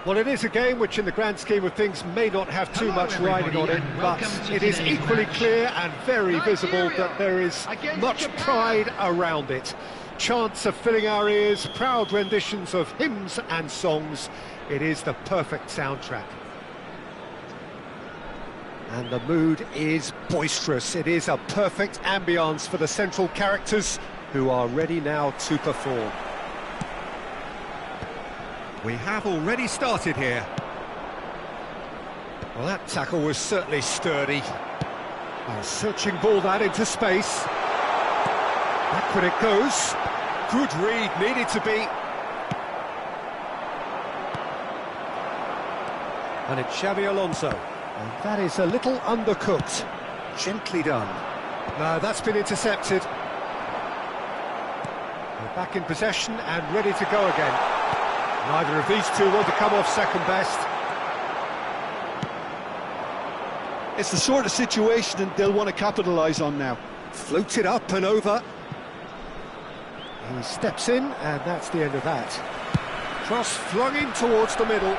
Well, it is a game which in the grand scheme of things may not have too much riding on it, but it is equally clear and very visible that there is much pride around it. Chants are filling our ears, proud renditions of hymns and songs. It is the perfect soundtrack. And the mood is boisterous. It is a perfect ambience for the central characters who are ready now to perform. We have already started here. Well, that tackle was certainly sturdy. A searching ball that into space. Backward it goes. Good read, needed to be. And it's Xabi Alonso. And that is a little undercooked. Gently done. No, that's been intercepted. They're back in possession and ready to go again. Neither of these two want to come off second best. It's the sort of situation they'll want to capitalise on now. Floated up and over. He steps in, and that's the end of that. Cross flung in towards the middle.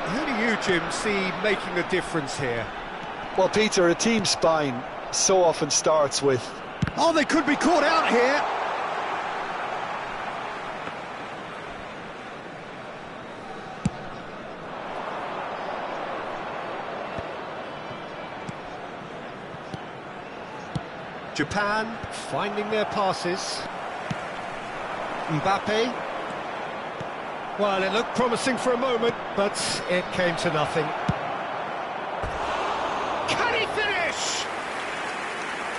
Who do you, Jim, see making a difference here? Well, Peter, a team spine so often starts with... Oh, they could be caught out here! Japan finding their passes. Mbappe. Well, it looked promising for a moment, but it came to nothing. Can he finish?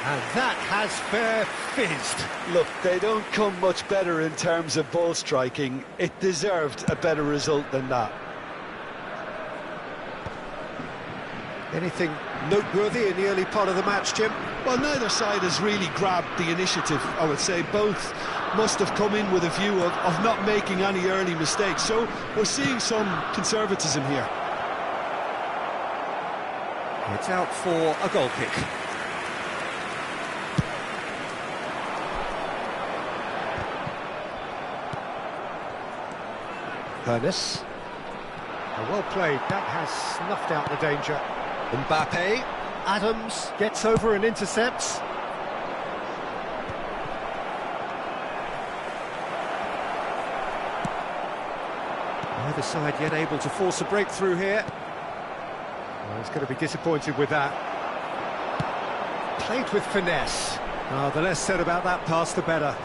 And that has fair fizzed. Look, they don't come much better in terms of ball striking. It deserved a better result than that. Anything noteworthy in the early part of the match, Jim? Well, neither side has really grabbed the initiative, I would say. Both must have come in with a view of not making any early mistakes. So we're seeing some conservatism here. It's out for a goal kick. Ernest. Well played, that has snuffed out the danger. Mbappe, Adams gets over and intercepts. Neither side yet able to force a breakthrough here. Well, he's going to be disappointed with that. Played with finesse. Oh, the less said about that pass, the better.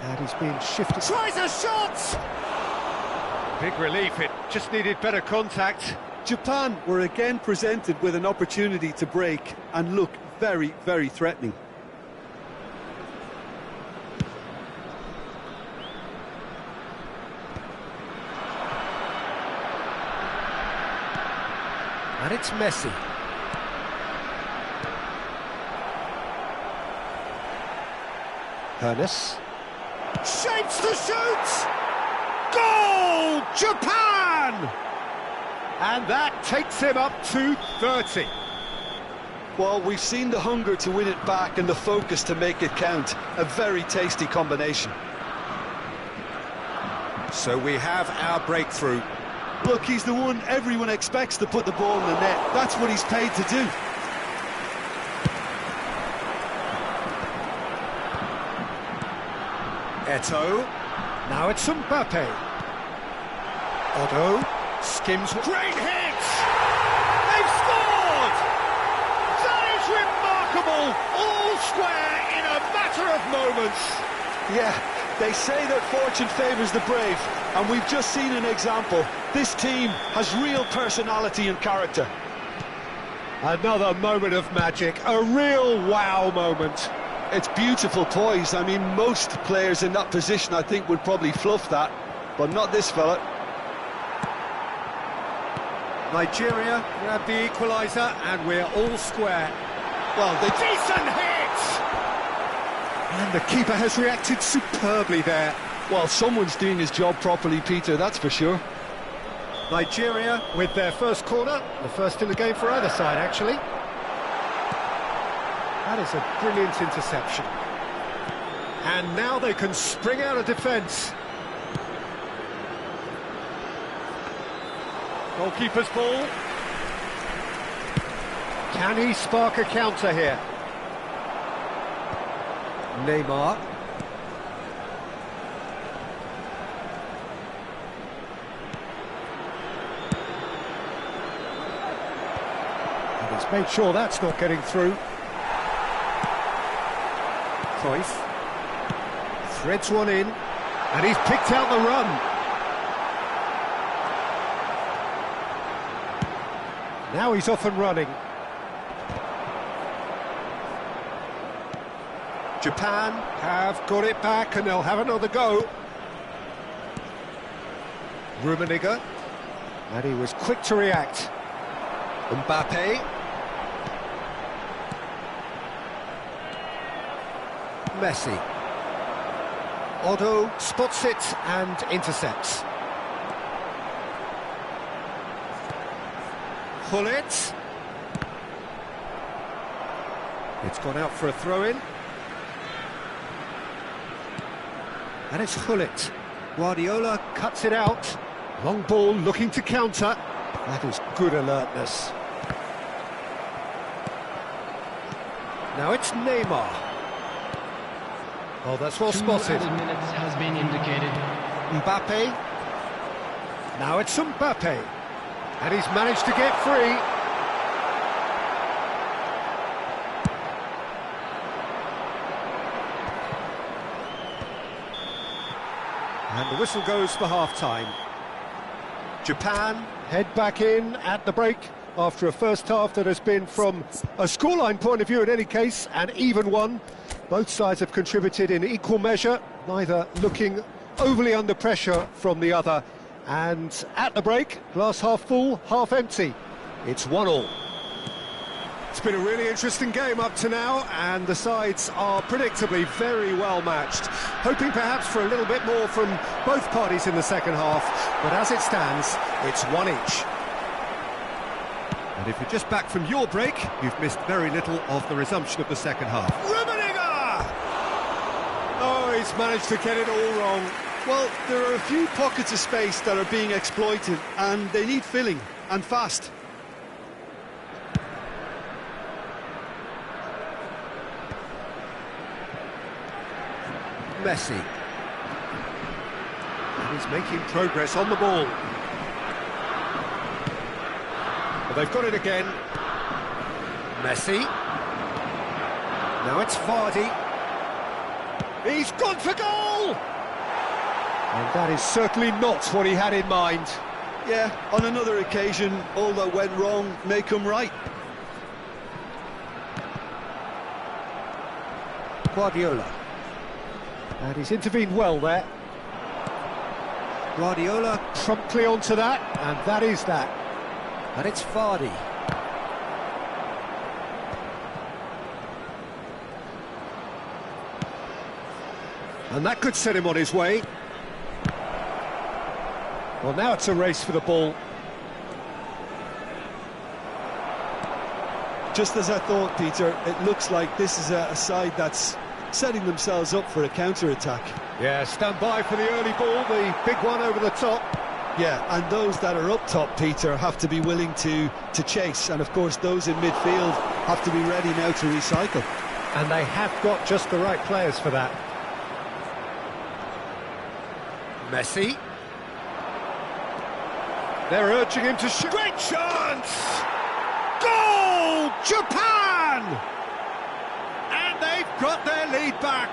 And he's been shifted. Tries a shot! Big relief, it just needed better contact. Japan were again presented with an opportunity to break and look very, very threatening. And it's Messi. Ernest. Shapes to shoot! Goal! Japan! And that takes him up to 30. Well, we've seen the hunger to win it back and the focus to make it count. A very tasty combination. So we have our breakthrough. Look, he's the one everyone expects to put the ball in the net. That's what he's paid to do. Eto'o. Now it's Mbappe. Otto skims. Great hit! They've scored! That is remarkable! All square in a matter of moments. Yeah, they say that fortune favours the brave, and we've just seen an example. This team has real personality and character. Another moment of magic, a real wow moment. It's beautiful poise. I mean, most players in that position, I think, would probably fluff that, but not this fella. Nigeria grab the equaliser, and we're all square. Well, the decent hit! And the keeper has reacted superbly there. Well, someone's doing his job properly, Peter, that's for sure. Nigeria with their first corner, the first in the game for either side, actually. That is a brilliant interception. And now they can spring out of defence. Goalkeeper's ball. Can he spark a counter here? Neymar. And he's made sure that's not getting through. Cruyff threads one in, and he's picked out the run. Now he's off and running. Japan have got it back, and they'll have another go. Rummenigge, and he was quick to react. Mbappe. Messi. Otto spots it and intercepts. Gullit. It's gone out for a throw-in. And it's Gullit. Guardiola cuts it out. Long ball looking to counter. That is good alertness. Now it's Neymar. Oh, that's well spotted. 2 added minutes has been indicated. Mbappe. Now it's Mbappe. And he's managed to get free. And the whistle goes for half-time. Japan head back in at the break after a first half that has been, from a scoreline point of view in any case, an even one. Both sides have contributed in equal measure, neither looking overly under pressure from the other. And at the break, glass half full, half empty. It's 1-1. It's been a really interesting game up to now, and the sides are predictably very well matched. Hoping perhaps for a little bit more from both parties in the second half, but as it stands, it's one each. And if you're just back from your break, you've missed very little of the resumption of the second half. Rummenigge! Oh, he's managed to get it all wrong. Well, there are a few pockets of space that are being exploited, and they need filling, and fast. Messi. And he's making progress on the ball. But they've got it again. Messi. Now it's Vardy. He's gone for goal! And that is certainly not what he had in mind. Yeah, on another occasion, all that went wrong may come right. Guardiola. And he's intervened well there. Guardiola promptly onto that, and that is that. And it's Vardy. And that could set him on his way. Well, now it's a race for the ball. Just as I thought, Peter, it looks like this is a side that's setting themselves up for a counter-attack. Yeah, stand by for the early ball, the big one over the top. Yeah, and those that are up top, Peter, have to be willing to chase. And, of course, those in midfield have to be ready now to recycle. And they have got just the right players for that. Messi. They're urging him to shoot. Great chance! Goal! Japan! And they've got their lead back.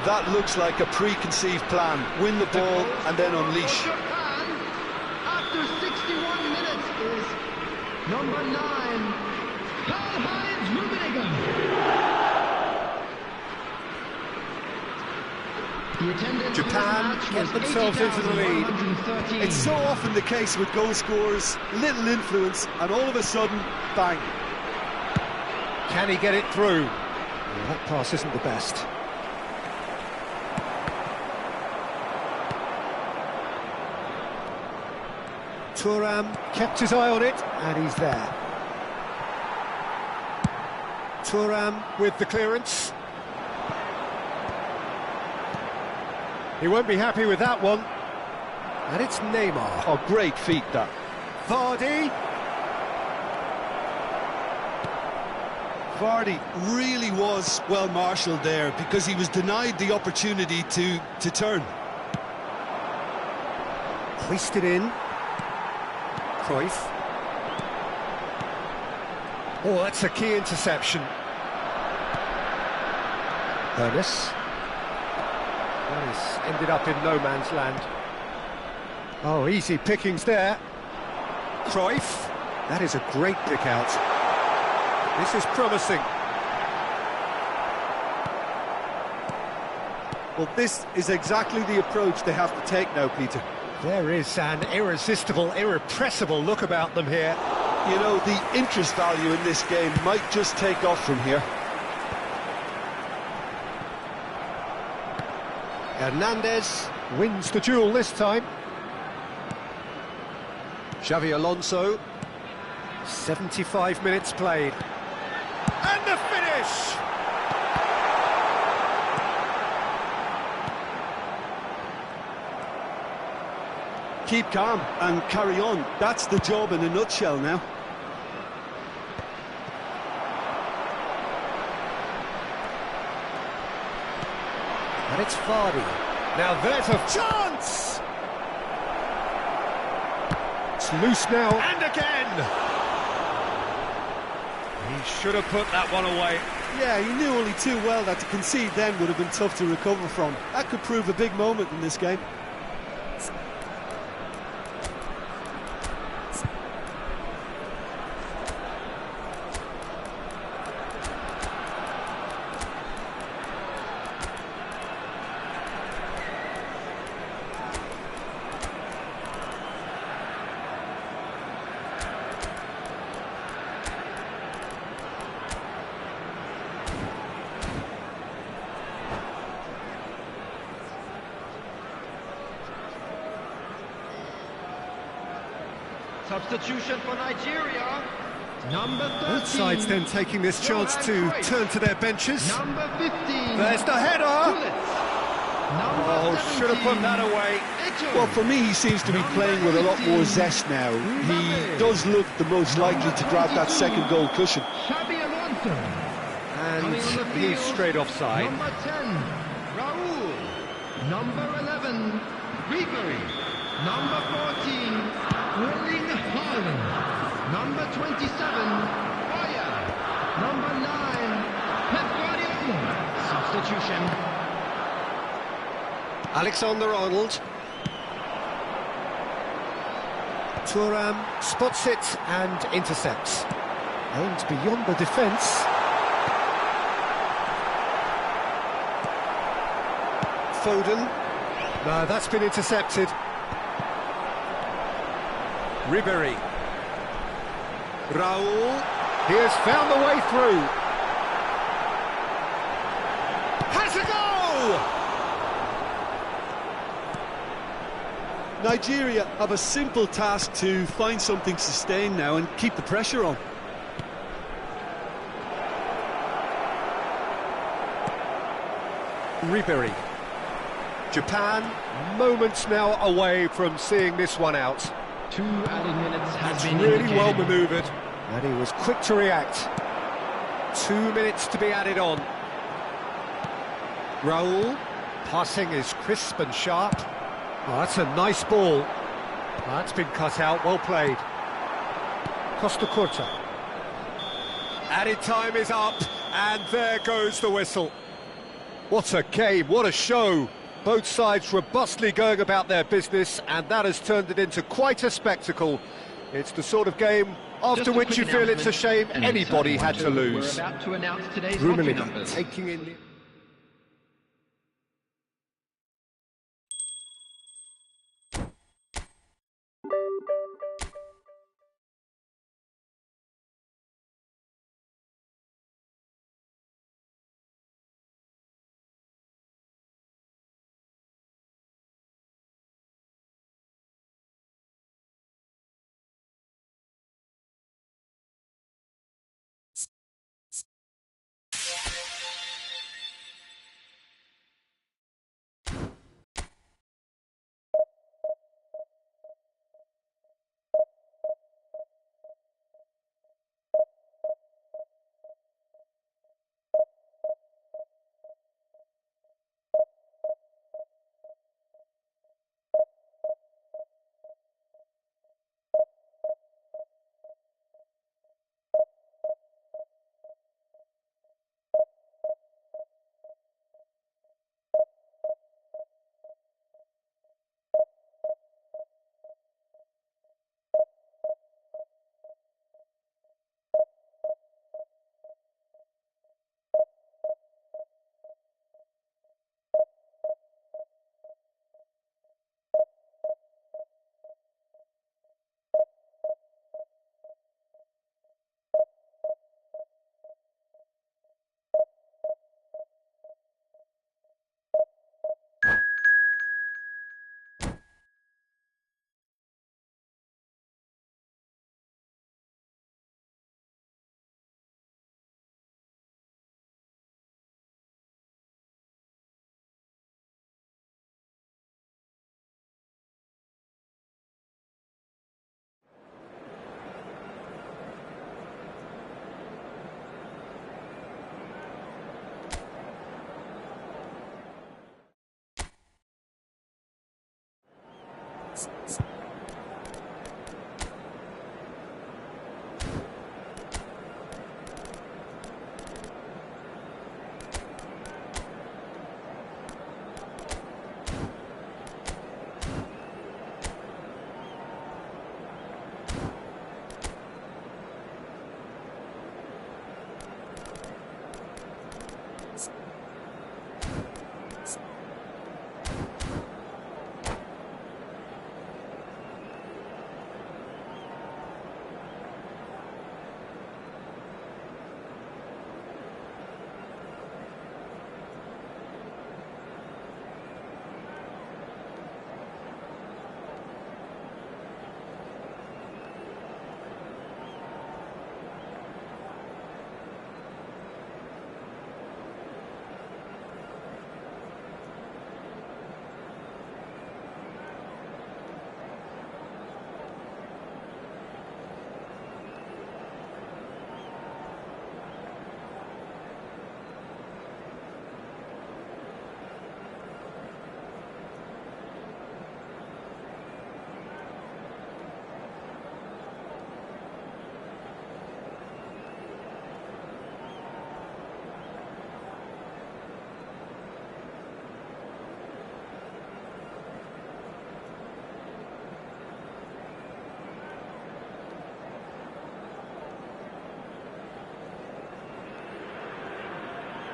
That looks like a preconceived plan. Win the ball and then unleash. Japan, after 61 minutes, is number 9, Karl-Heinz Rummenigge. Japan get themselves into the lead. It's so often the case with goal scorers, little influence, and all of a sudden, bang. Can he get it through? Well, that pass isn't the best. Thuram kept his eye on it, and he's there. Thuram with the clearance. He won't be happy with that one. And it's Neymar. Oh, great feat, that. Vardy. Vardy really was well marshalled there because he was denied the opportunity to turn. Hoisted in. Cruyff. Oh, that's a key interception. Ernest. That has ended up in no man's land. Oh, easy pickings there. Cruyff. That is a great pick out. This is promising. Well, this is exactly the approach they have to take now, Peter. There is an irresistible, irrepressible look about them here. You know, the interest value in this game might just take off from here. Hernandez wins the duel this time. Xavi Alonso. 75 minutes played. And the finish! Keep calm and carry on. That's the job in a nutshell now. And it's Vardy. Now there's a chance! It's loose now. And again! He should have put that one away. Yeah, he knew only too well that to concede then would have been tough to recover from. That could prove a big moment in this game. Substitution for Nigeria. Number 13. Both sides then taking this chance to turn to their benches. Number 15. There's the header! Oh, should have put that away. Well, for me, he seems to be playing with a lot more zest now. He does look the most likely to grab that second goal cushion. And he's straight offside. Number 10, Raul. Number 11, Ribery. Number 14, Erling Haaland. Number 27, Bayer. Number 9, Pep Guardiola. Substitution. Alexander-Arnold. Thuram spots it and intercepts. Aimed beyond the defence. Foden. No, that's been intercepted. Ribery. Raul. He has found the way through. Has a goal! Nigeria have a simple task to find something sustained now and keep the pressure on. Ribery. Japan, moments now away from seeing this one out. 2 added minutes has been Really indicated. well manoeuvred, and he was quick to react. 2 minutes to be added on. Raul, passing is crisp and sharp. Oh, that's a nice ball. That's been cut out, well played. Costa Curta. Added time is up, and there goes the whistle. What a game, what a show. Both sides robustly going about their business, and that has turned it into quite a spectacle. It's the sort of game after which you feel it's a shame anybody had to lose. We're about to announce today's lucky numbers. Taking in the...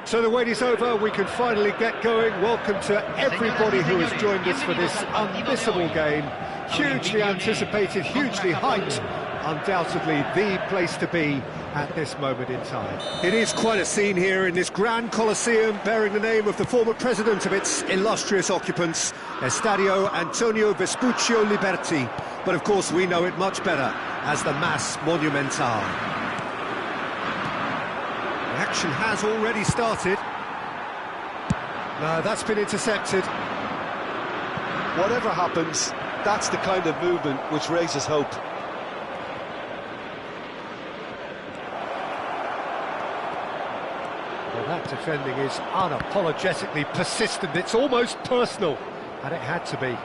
So the wait is over, we can finally get going. Welcome to everybody who has joined us for this unmissable game. Hugely anticipated, hugely hyped, undoubtedly the place to be at this moment in time. It is quite a scene here in this grand Colosseum, bearing the name of the former president of its illustrious occupants, Estadio Antonio Vespuccio Liberti. But of course we know it much better as the Mas Monumental. The action has already started. No, that's been intercepted. Whatever happens, that's the kind of movement which raises hope. Well, that defending is unapologetically persistent. It's almost personal, and it had to be.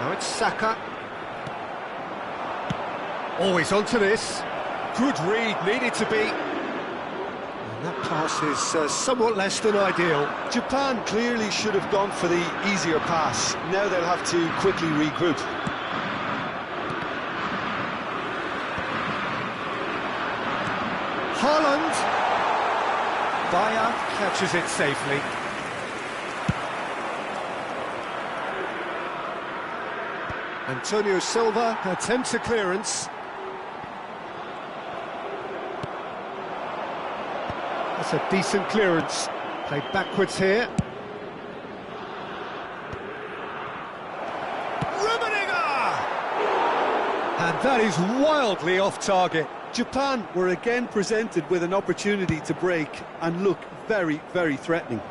Now it's Saka. Always onto this. Good read, needed to be. And that pass is somewhat less than ideal. Japan clearly should have gone for the easier pass. Now they'll have to quickly regroup. Haaland. Bayer catches it safely. Antonio Silva attempts a clearance. That's a decent clearance. Played backwards here. And that is wildly off target. Japan were again presented with an opportunity to break and look very, very threatening.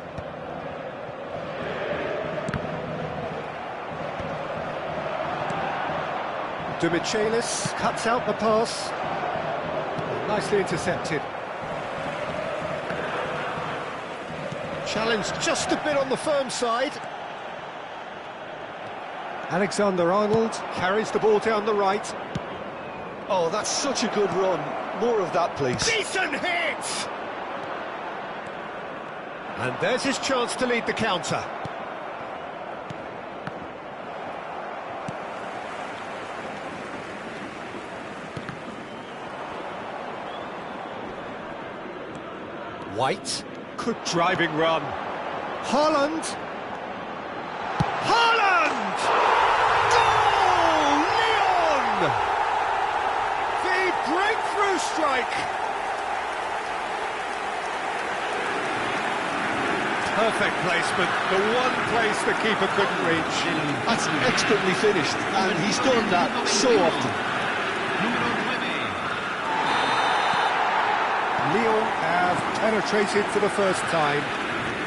De Michelis cuts out the pass. Nicely intercepted. Challenge just a bit on the firm side. Alexander-Arnold carries the ball down the right. Oh, that's such a good run. More of that, please. Decent hit! And there's his chance to lead the counter. White. Good driving run. Haaland. Haaland! Goal! Leon! The breakthrough strike. Perfect placement. The one place the keeper couldn't reach. That's expertly finished, and he's done that so often. Lyon have penetrated for the first time.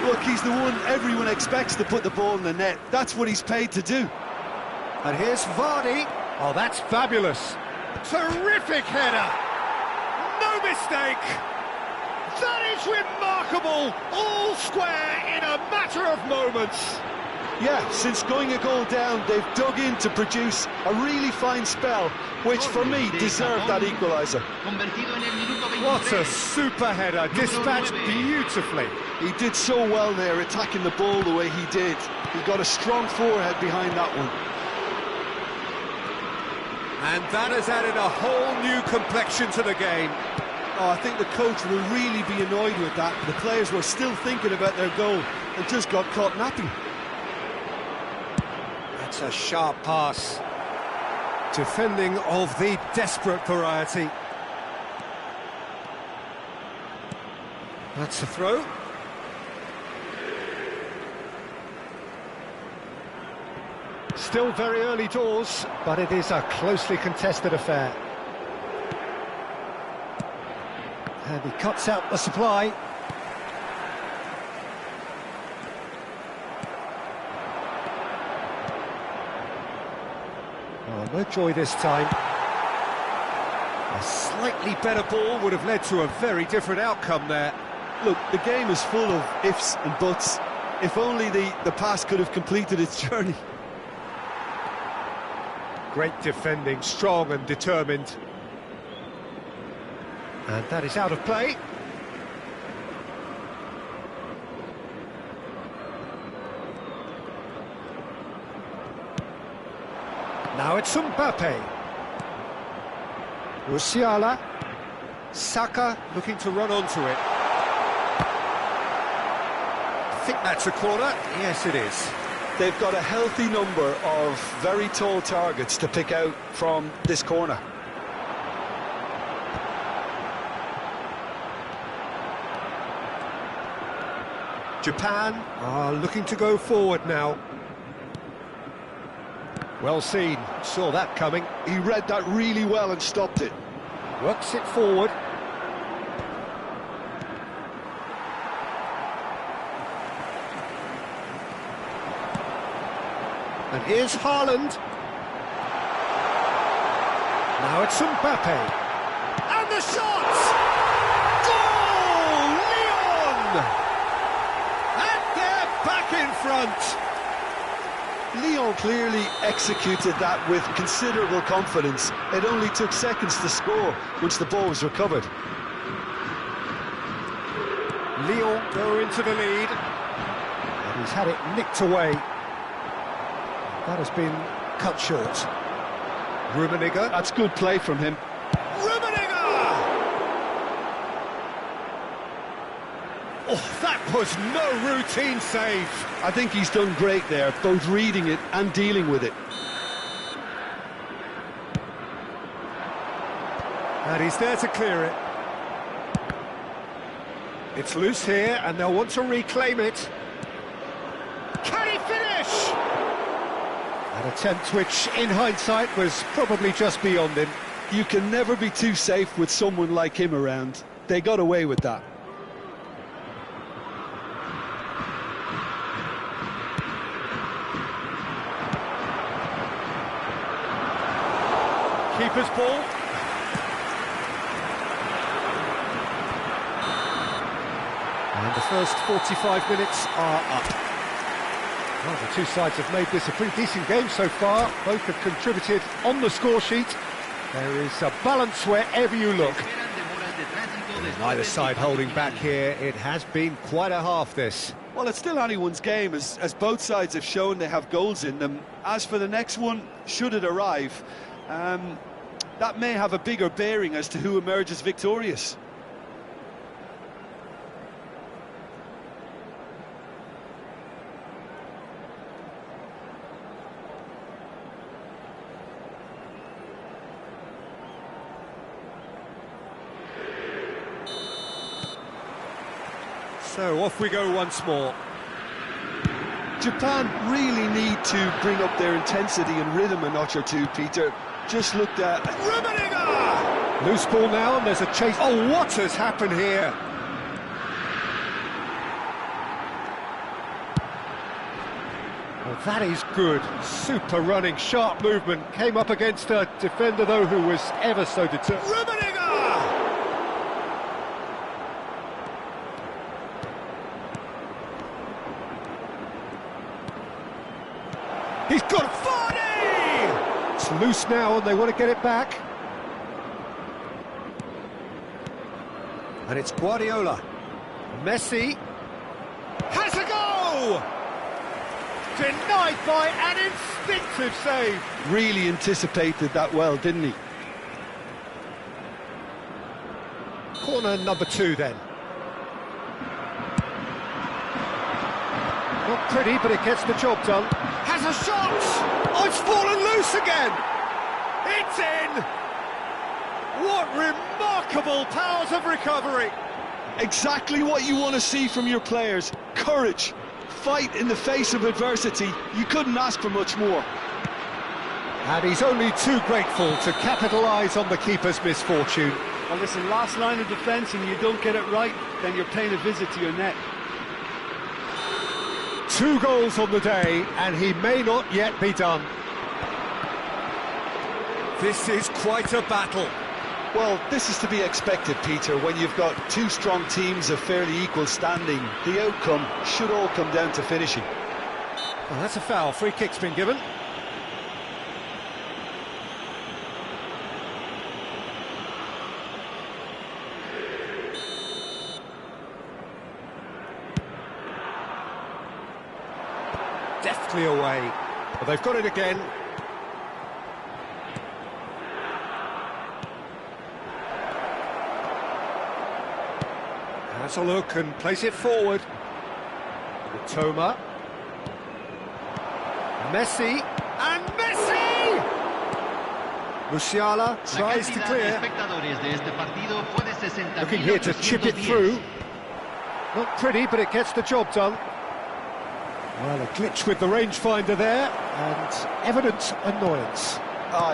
Look, he's the one everyone expects to put the ball in the net. That's what he's paid to do. And here's Vardy. Oh, that's fabulous. Terrific header. No mistake. That is remarkable. remarkable, all square in a matter of moments. Yeah, since going a goal down, they've dug in to produce a really fine spell, which for me deserved that equaliser. What a super header, dispatched beautifully. He did so well there, attacking the ball the way he did. He got a strong forehead behind that one. And that has added a whole new complexion to the game. Oh, I think the coach will really be annoyed with that. The players were still thinking about their goal and just got caught napping. That's a sharp pass. Defending of the desperate variety. That's a throw. Still very early doors, but it is a closely contested affair. And he cuts out the supply. Oh, no joy this time. A slightly better ball would have led to a very different outcome there. Look, the game is full of ifs and buts. If only the pass could have completed its journey. Great defending, strong and determined. And that is out of play. Now it's Mbappe. Musiala. Saka looking to run onto it. I think that's a corner. Yes, it is. They've got a healthy number of very tall targets to pick out from this corner. Japan are looking to go forward now. Well seen, saw that coming. He read that really well and stopped it. Works it forward. And here's Haaland. Now it's Mbappe. And the shot! Goal! Lyon! And they're back in front. Lyon clearly executed that with considerable confidence. It only took seconds to score once the ball was recovered. Lyon go into the lead. And he's had it nicked away. That has been cut short. Rummenigge. That's good play from him. Rummenigge! Oh, that was no routine save. I think he's done great there, both reading it and dealing with it. And he's there to clear it. It's loose here, and they'll want to reclaim it. Can he finish? An attempt which, in hindsight, was probably just beyond him. You can never be too safe with someone like him around. They got away with that. Keeper's ball. And the first 45 minutes are up. Well, the two sides have made this a pretty decent game so far. Both have contributed on the score sheet. There is a balance wherever you look. Neither side holding back here. It has been quite a half, this. Well, it's still anyone's game, as both sides have shown they have goals in them. As for the next one, should it arrive, that may have a bigger bearing as to who emerges victorious. So off we go once more. Japan really need to bring up their intensity and rhythm a notch or two, Peter. Just looked at... Rummenigge! Loose ball now, and there's a chase. Oh, what has happened here? Well, that is good. Super running, sharp movement. Came up against a defender, though, who was ever so determined. Rummenigge! He's got Vardy! It's loose now and they want to get it back. And it's Guardiola. Messi has a goal! Denied by an instinctive save. Really anticipated that well, didn't he? Corner number 2 then. Not pretty, but it gets the job done. Has a shot! Oh, it's fallen loose again! It's in! What remarkable powers of recovery! Exactly what you want to see from your players. Courage, fight in the face of adversity. You couldn't ask for much more. And he's only too grateful to capitalise on the keeper's misfortune. Well, listen, last line of defence and you don't get it right, then you're paying a visit to your net. 2 goals on the day, and he may not yet be done. This is quite a battle. Well, this is to be expected, Peter, when you've got 2 strong teams of fairly equal standing. The outcome should all come down to finishing. Well, that's a foul. Free kick's been given. Deftly away. But they've got it again. Has a look and plays it forward. Toma. Messi. And Messi! Musiala tries to clear. Looking here to chip it through. Not pretty, but it gets the job done. Well, a glitch with the rangefinder there, and evident annoyance.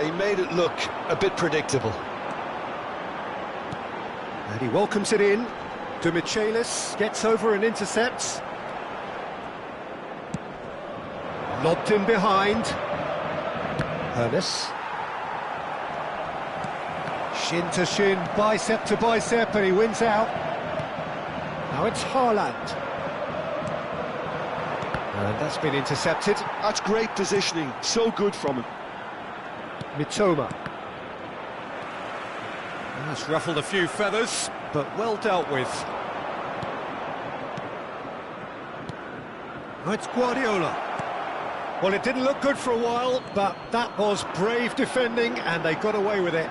He made it look a bit predictable. And he welcomes it in. Michelis gets over and intercepts. Lobbed in behind. Ernest. Shin to shin, bicep to bicep, and he wins out. Now it's Haaland. And that's been intercepted. That's great positioning, so good from him. Mitoma. That's ruffled a few feathers, but well dealt with. Now it's Guardiola. Well, it didn't look good for a while, but that was brave defending, and they got away with it.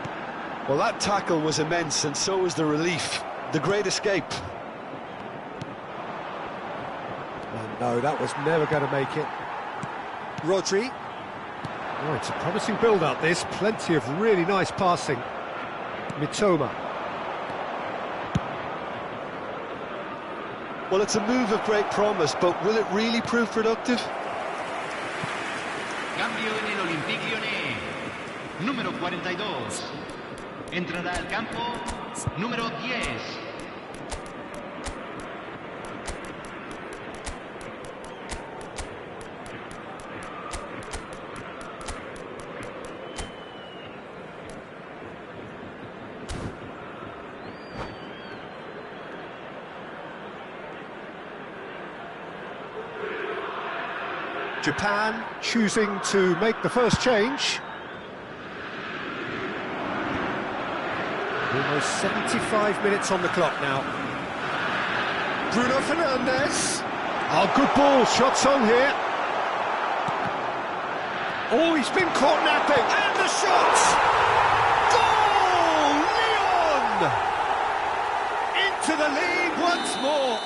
Well, that tackle was immense, and so was the relief. The great escape. Oh, no, that was never going to make it. Rodri. Oh, it's a promising build-up, this. Plenty of really nice passing. Mitoma. Well, it's a move of great promise, but will it really prove productive? Cambio en el Olympique Lyonnais. Número 42. Entrará al campo número 10. Japan choosing to make the first change. Almost 75 minutes on the clock now. Bruno Fernandes. Oh, good ball, shots on here. Oh, he's been caught napping, and the shot! Goal! Leon! Into the lead once more.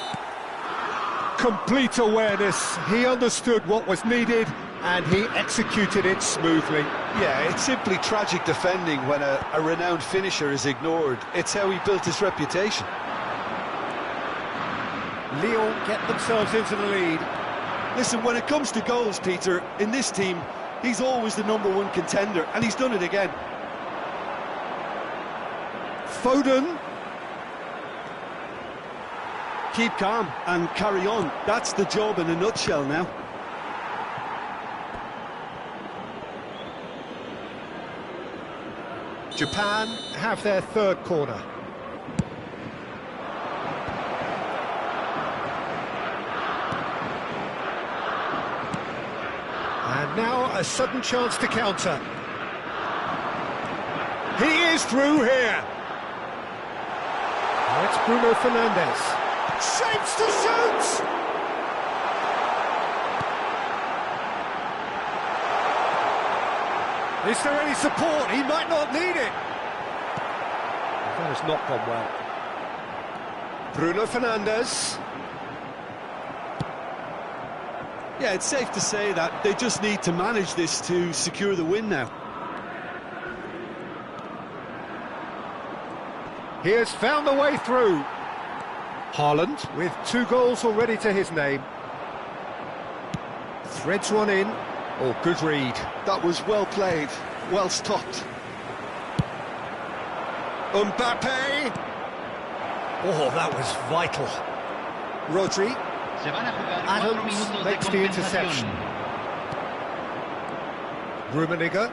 Complete awareness, he understood what was needed and he executed it smoothly. Yeah, it's simply tragic defending when a renowned finisher is ignored. It's how he built his reputation. Lyon get themselves into the lead. Listen, when it comes to goals, Peter, in this team, he's always the #1 contender, and he's done it again. Foden. Keep calm and carry on. That's the job in a nutshell now. Japan have their third corner. And now a sudden chance to counter. He is through here. Now it's Bruno Fernandes. Shapes to shoot! Is there any support? He might not need it. That has not gone well. Bruno Fernandes. Yeah, it's safe to say that they just need to manage this to secure the win now. He has found the way through. Haaland with 2 goals already to his name. Threads one in. Oh, good read. That was well played, well stopped. Mbappe. Oh, that was vital. Rodri. Adams makes the interception. Rummenigge.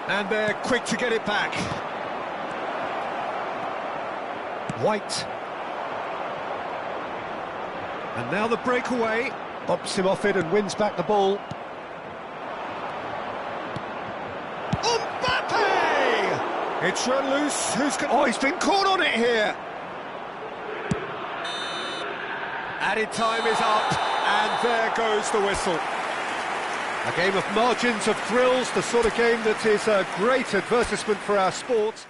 And they're quick to get it back. White. And now the breakaway. Bumps him off it and wins back the ball. Mbappe! It's run loose. Who's going? Oh, he's been caught on it here. Added time is up, and there goes the whistle. A game of margins, of thrills, the sort of game that is a great advertisement for our sport.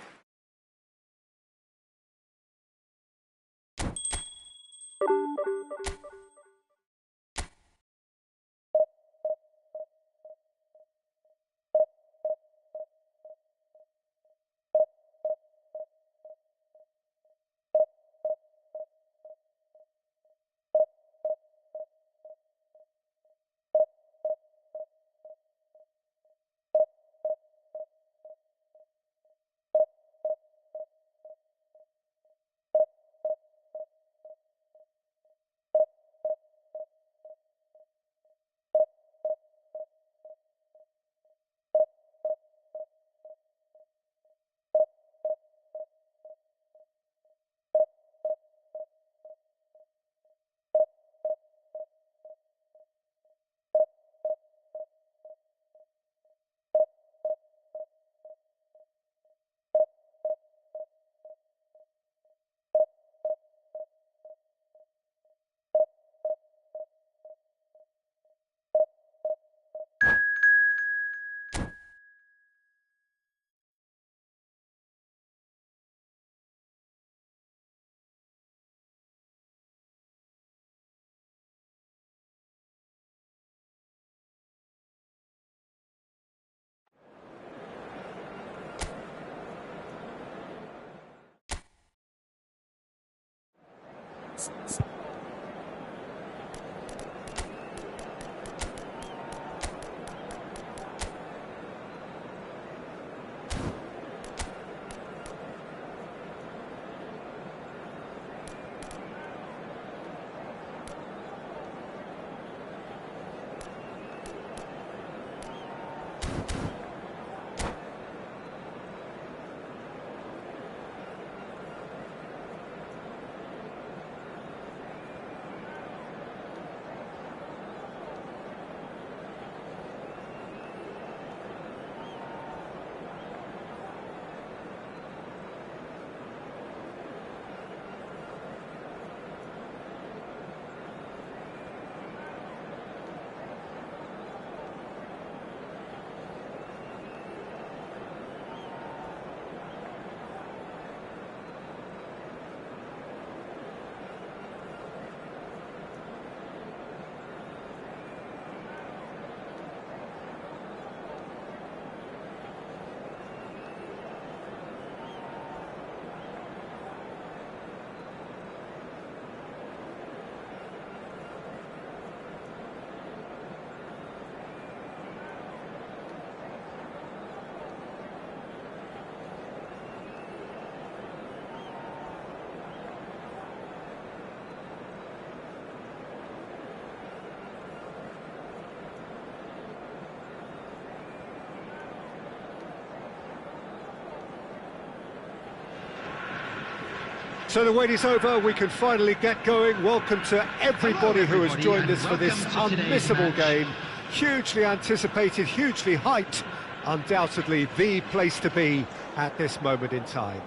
So the wait is over, we can finally get going. Welcome to everybody who has joined us for this unmissable game. Hugely anticipated, hugely hyped, undoubtedly the place to be at this moment in time.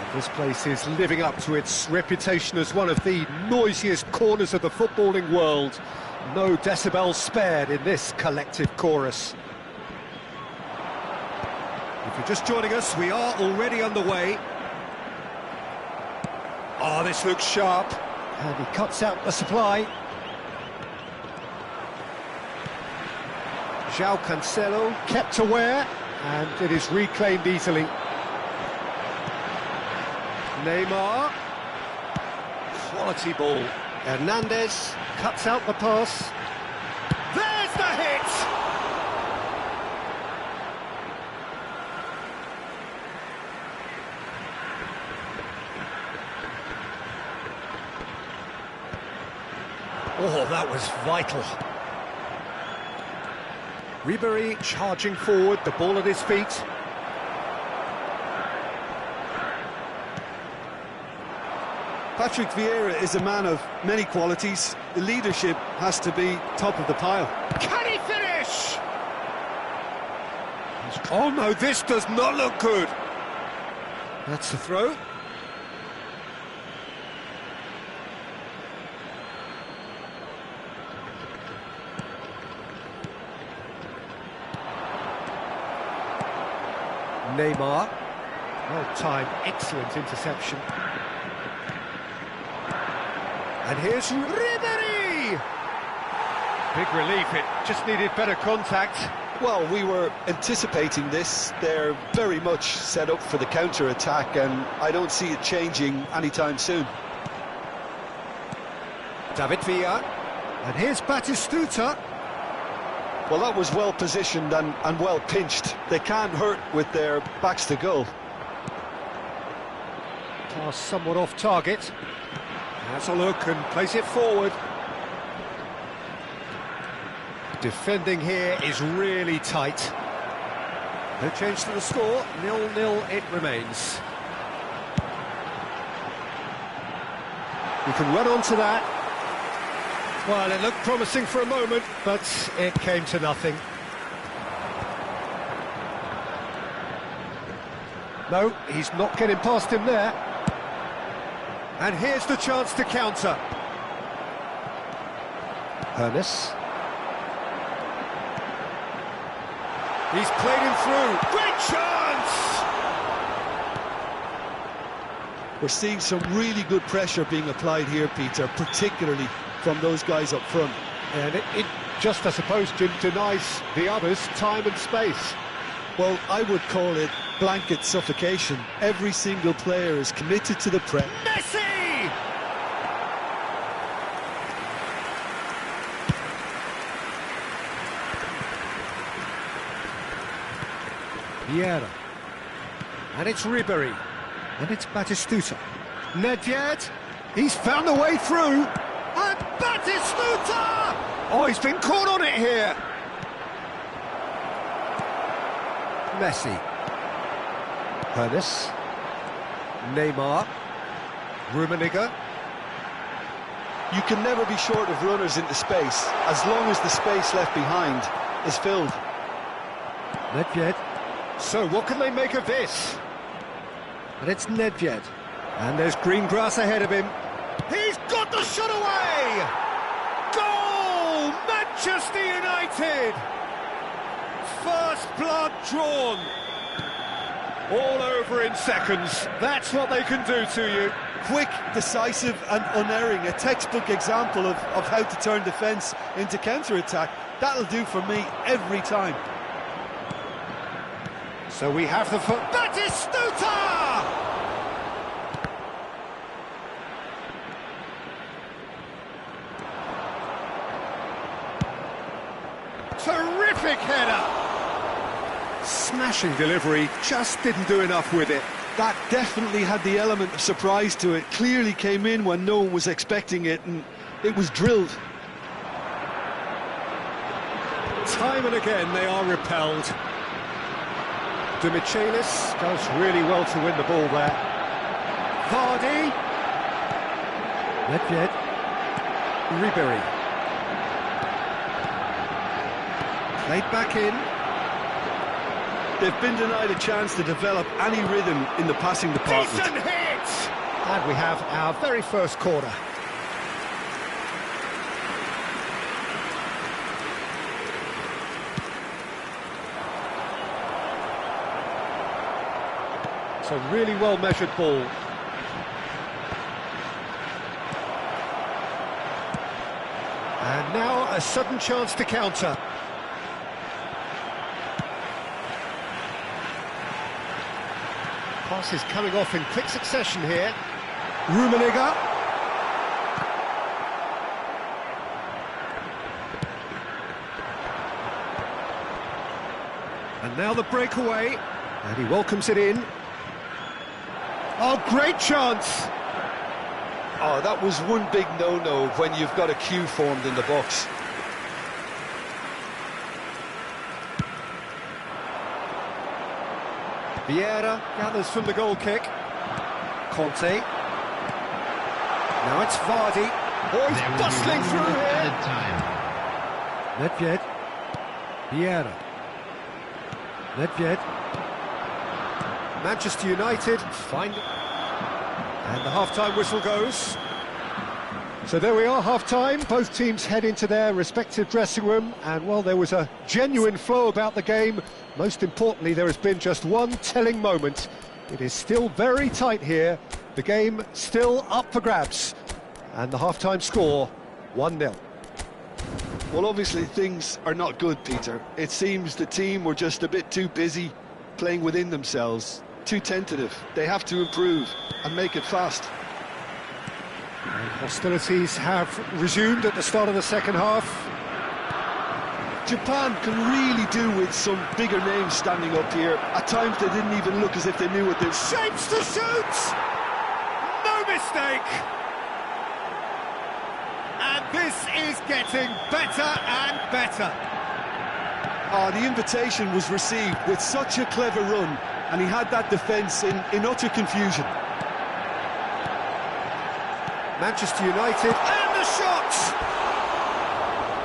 And this place is living up to its reputation as one of the noisiest corners of the footballing world. No decibels spared in this collective chorus. If you're just joining us, we are already underway. Oh, this looks sharp. And he cuts out the supply. João Cancelo kept aware, and it is reclaimed easily. Neymar. Quality ball. Hernandez cuts out the pass. There's the hit! Oh, that was vital. Ribéry charging forward, the ball at his feet. Patrick Vieira is a man of many qualities. The leadership has to be top of the pile. Can he finish? Oh no, this does not look good. That's the throw. Neymar. Well-timed, excellent interception. And here's Ribéry! Big relief, it just needed better contact. Well, we were anticipating this. They're very much set up for the counter-attack, and I don't see it changing anytime soon. David Villa. And here's Batistuta. Well, that was well positioned and well pinched. They can't hurt with their backs to goal. Pass somewhat off target. Has a look and plays it forward. Defending here is really tight. No change to the score, 0-0 it remains. We can run on to that. Well, it looked promising for a moment, but it came to nothing. No, he's not getting past him there. And here's the chance to counter. Ernest. He's played him through. Great chance! We're seeing some really good pressure being applied here, Peter, particularly from those guys up front. And it just, I suppose, denies the others time and space. Well, I would call it blanket suffocation. Every single player is committed to the press. Messi! Vieira. And it's Ribéry. And it's Batistuta. Nedved. He's found a way through. And Batistuta! Oh, he's been caught on it here. Messi. Ernest. Neymar. Rummenigge. You can never be short of runners into space, as long as the space left behind is filled. Nedved. So, what can they make of this? And it's Nedved. And there's green grass ahead of him. He's got the shot away! Goal! Manchester United! First blood drawn. All over in seconds. That's what they can do to you. Quick, decisive and unerring. A textbook example of how to turn defence into counter-attack. That'll do for me every time. So we have the foot. Batistuta! Terrific header! Smashing delivery, just didn't do enough with it. That definitely had the element of surprise to it. Clearly came in when no one was expecting it, and it was drilled. Time and again they are repelled. De Michelis does really well to win the ball there. Vardy. Nedved. Ribery. Played back in. They've been denied a chance to develop any rhythm in the passing department. Decent hit! And we have our very first corner. It's a really well-measured ball. And now a sudden chance to counter. Pass is coming off in quick succession here. Rummenigge. And now the breakaway. And he welcomes it in. Oh, great chance! Oh, that was one big no-no when you've got a queue formed in the box. Vieira gathers from the goal kick. Conte. Now it's Vardy. Oh, he's bustling through here. Nedved. Vieira. Nedved. Manchester United find it. And the half-time whistle goes. So there we are, half-time. Both teams head into their respective dressing room. And while there was a genuine flow about the game, most importantly, there has been just one telling moment. It is still very tight here. The game still up for grabs. And the half-time score, 1-0. Well, obviously things are not good, Peter. It seems the team were just a bit too busy playing within themselves, too tentative. They have to improve and make it fast. And hostilities have resumed at the start of the second half. Japan can really do with some bigger names standing up here. At times they didn't even look as if they knew what they were. Shapes to shoot! No mistake! And this is getting better and better. Oh, the invitation was received with such a clever run, and he had that defence in utter confusion. Manchester United, and the shot!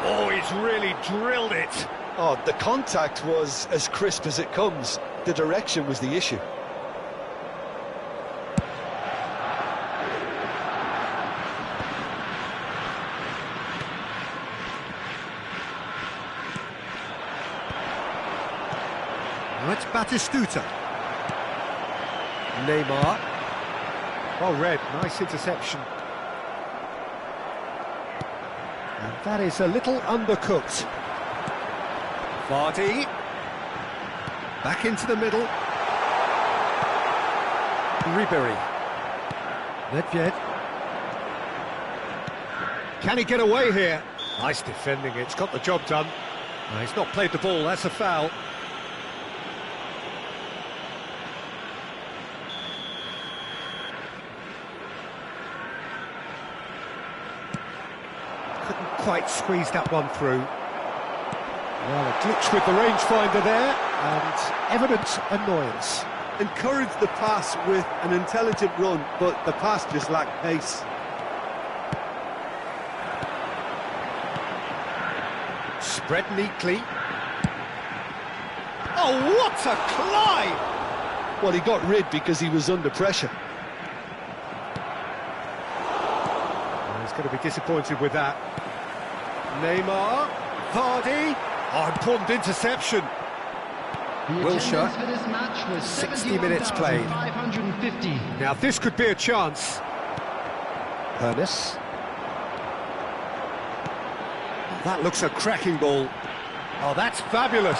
Oh, he's really drilled it. Oh, the contact was as crisp as it comes. The direction was the issue. Now it's Batistuta. Neymar. Well read, nice interception. And that is a little undercooked. Vardy. Back into the middle. Ribery. Nedved. Can he get away here? Nice defending, it's got the job done. No, he's not played the ball, that's a foul. Couldn't quite squeeze that one through. Well, a glitch with the rangefinder there, and evident annoyance. Encouraged the pass with an intelligent run, but the pass just lacked pace. Spread neatly. Oh, what a climb! Well, he got rid because he was under pressure. He's going to be disappointed with that. Neymar, Vardy. Oh, important interception. Wilshere, 60 minutes played. Now this could be a chance. Pernis. That looks a cracking ball. Oh, that's fabulous.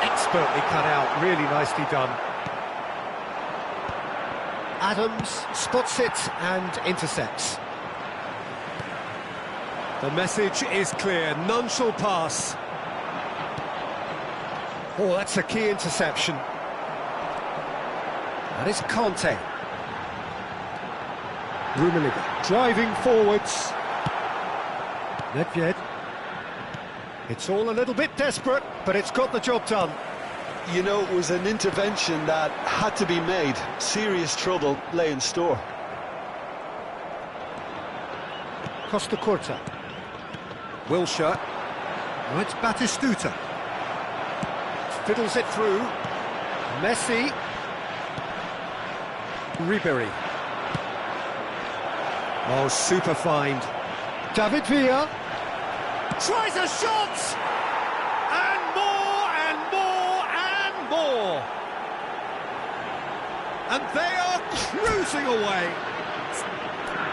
Expertly cut out, really nicely done. Adams spots it and intercepts. The message is clear, none shall pass. Oh, that's a key interception. That is Conte. Rummenigge driving forwards. Nedved. It's all a little bit desperate, but it's got the job done. You know, it was an intervention that had to be made. Serious trouble lay in store. Costa Curta. Wilshere. Oh, it's Batistuta. Fiddles it through. Messi. Ribery. Oh, super find. David Villa. Tries a shot! And more, and more, and more! And they are cruising away!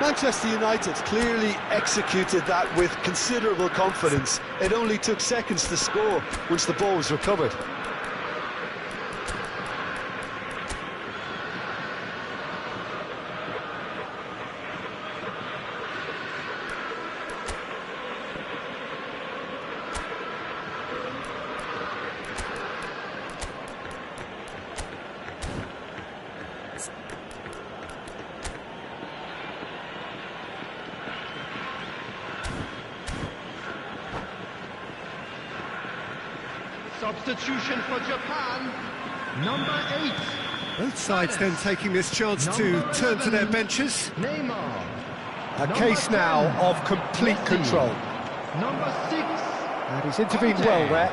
Manchester United clearly executed that with considerable confidence. It only took seconds to score once the ball was recovered. Substitution for Japan, number 8. Both sides then taking this chance to turn to their benches. Neymar. A case now of complete control. Number 6. And he's intervened well there.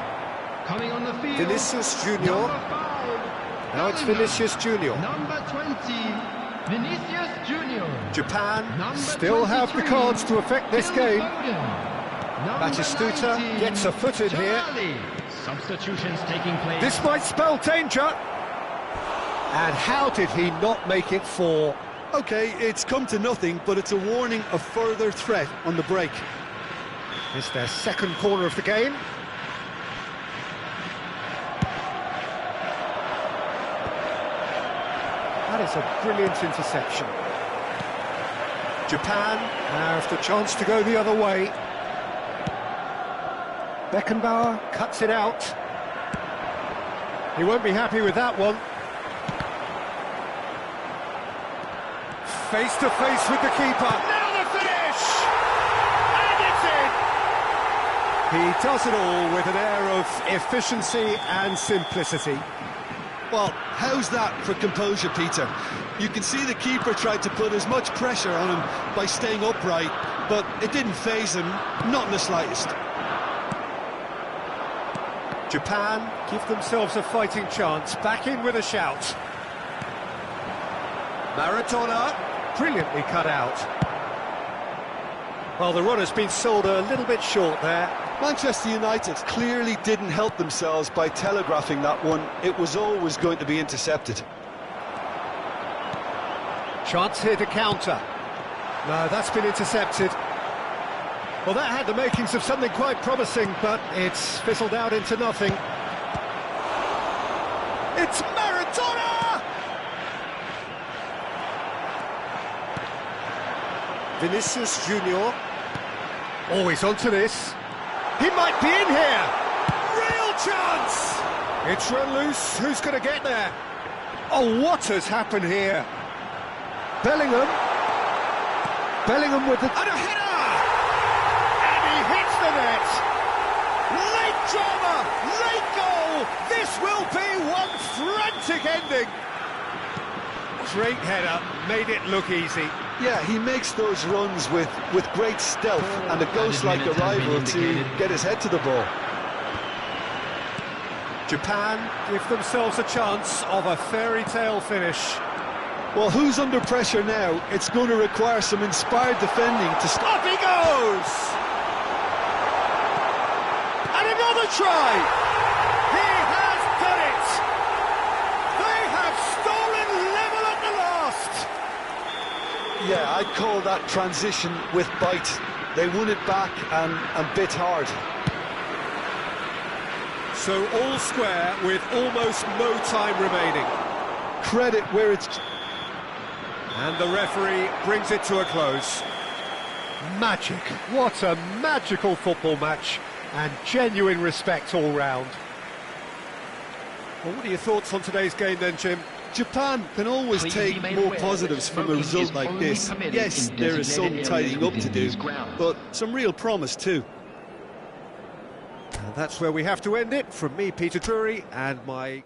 Coming on the field. Vinicius Junior. Number 5. Now it's Vinicius Junior. Number 20. Vinicius Junior. Japan Number still have the 23. cards to affect this game. Number Batistuta 19. gets a foot in here. Charlie. Substitutions taking place. This might spell danger. And how did he not make it 4? Okay, it's come to nothing, but it's a warning of further threat on the break. It's their second corner of the game. That is a brilliant interception. Japan have the chance to go the other way. Beckenbauer cuts it out. He won't be happy with that one. Face to face with the keeper. Now the finish! And it's in! He does it all with an air of efficiency and simplicity. Well, how's that for composure, Peter? You can see the keeper tried to put as much pressure on him by staying upright, but it didn't faze him, not in the slightest. Japan give themselves a fighting chance, back in with a shout. Maradona, brilliantly cut out. Well, the run has been sold a little bit short there. Manchester United clearly didn't help themselves by telegraphing that one. It was always going to be intercepted. Chance here to counter. No, that's been intercepted. Well, that had the makings of something quite promising, but it's fizzled out into nothing. It's Maradona! Vinicius Junior. Oh, he's onto this. He might be in here! Real chance! It's run loose. Who's going to get there? Oh, what has happened here? Bellingham. Bellingham with the... And a header! Hits the net. Late drama, late goal. This will be one frantic ending. Great header, made it look easy. Yeah, he makes those runs with great stealth and a ghost-like arrival to get his head to the ball. Japan give themselves a chance of a fairy tale finish. Well, who's under pressure now? It's going to require some inspired defending to stop. Up he goes! And another try! He has done it! They have stolen level at the last! Yeah, I'd call that transition with bite. They won it back and bit hard. So all square with almost no time remaining. Credit where it's... And the referee brings it to a close. Magic. What a magical football match. And genuine respect all round. Well, what are your thoughts on today's game then, Jim? Japan can always take more positives from a result like this. Yes, there is some tidying up to do, but some real promise too. And that's where we have to end it. From me, Peter Drury, and my...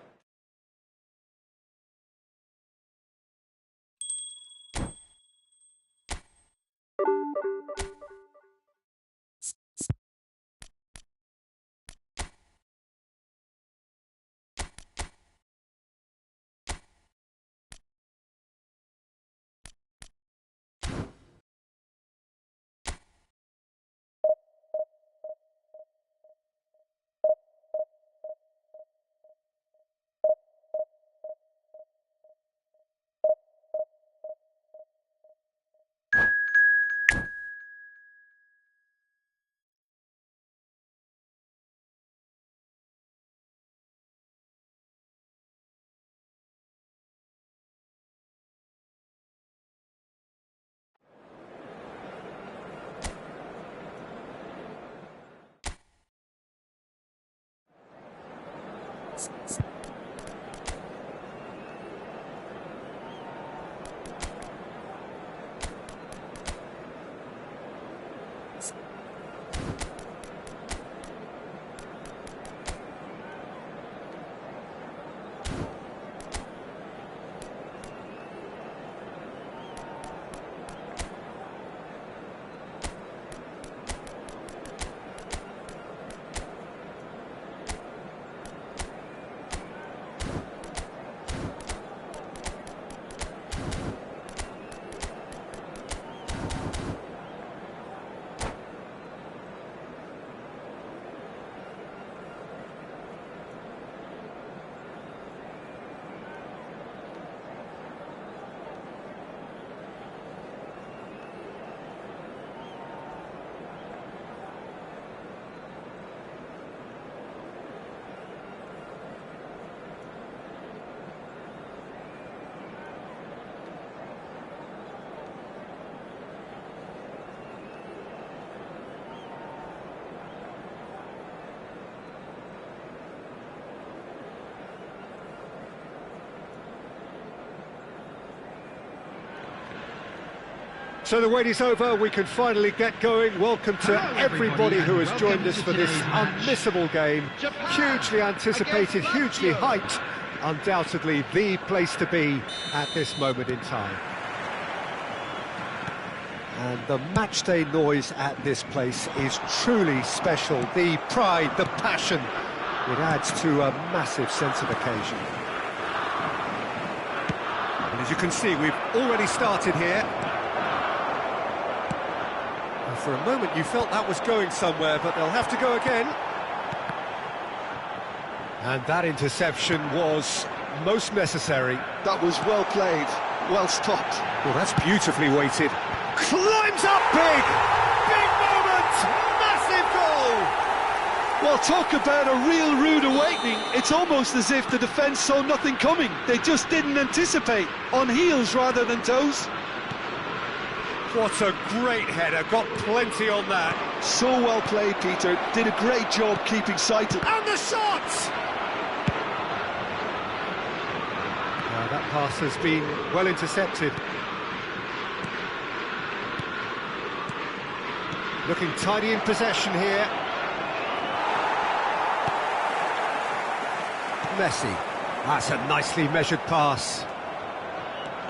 So the wait is over, we can finally get going. Welcome to everybody who has joined us for this unmissable game. Hugely anticipated, hugely hyped. Undoubtedly the place to be at this moment in time. And the matchday noise at this place is truly special. The pride, the passion, it adds to a massive sense of occasion. And as you can see, we've already started here. For a moment you felt that was going somewhere, but they'll have to go again. And that interception was most necessary. That was well played, well stopped. Well, that's beautifully weighted. Climbs up big! Big moment! Massive goal! Well, talk about a real rude awakening. It's almost as if the defence saw nothing coming. They just didn't anticipate. On heels rather than toes. What a great header, got plenty on that. So well played, Peter. Did a great job keeping sight of... And the shot! That pass has been well intercepted. Looking tidy in possession here. Messi. That's a nicely measured pass.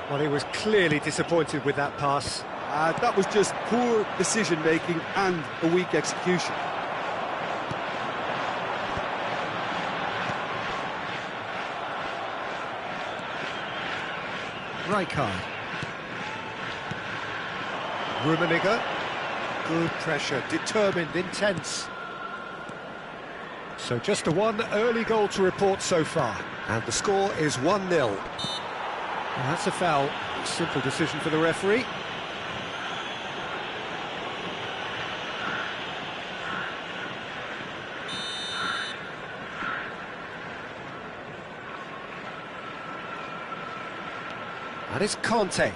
Well, he was clearly disappointed with that pass. That was just poor decision-making and a weak execution. Rijkaard. Rummenigge. Good pressure, determined, intense. So just the one early goal to report so far. And the score is 1-0. Well, that's a foul. Simple decision for the referee. And it's Conte. And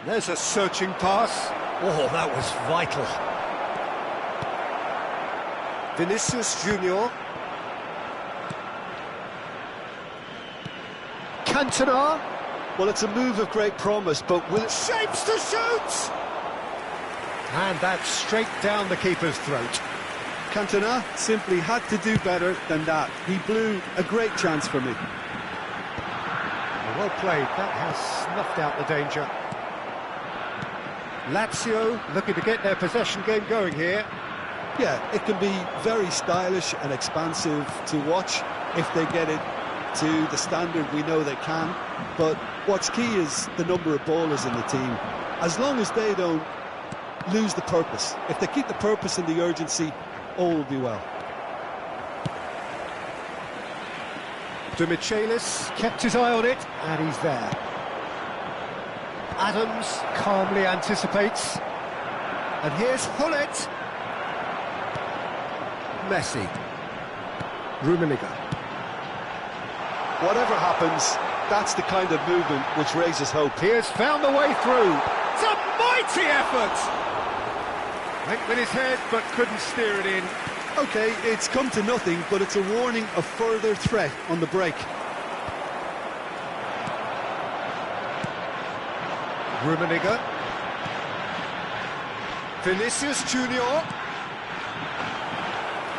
there's a searching pass. Oh, that was vital. Vinicius Junior. Cantona. Well, it's a move of great promise, but will it... Shapes to shoot! And that's straight down the keeper's throat. Cantona simply had to do better than that. He blew a great chance for me. Well played, that has snuffed out the danger. Lazio looking to get their possession game going here. Yeah, it can be very stylish and expansive to watch if they get it to the standard we know they can. But what's key is the number of ballers in the team. As long as they don't lose the purpose, if they keep the purpose and the urgency, all will be well. De Michelis kept his eye on it, and he's there. Adams calmly anticipates. And here's Hullet. Messi. Rummenigge. Whatever happens, that's the kind of movement which raises hope. He has found the way through. It's a mighty effort! Went with his head, but couldn't steer it in. Okay, it's come to nothing, but it's a warning of further threat on the break. Rummenigge. Vinicius Junior.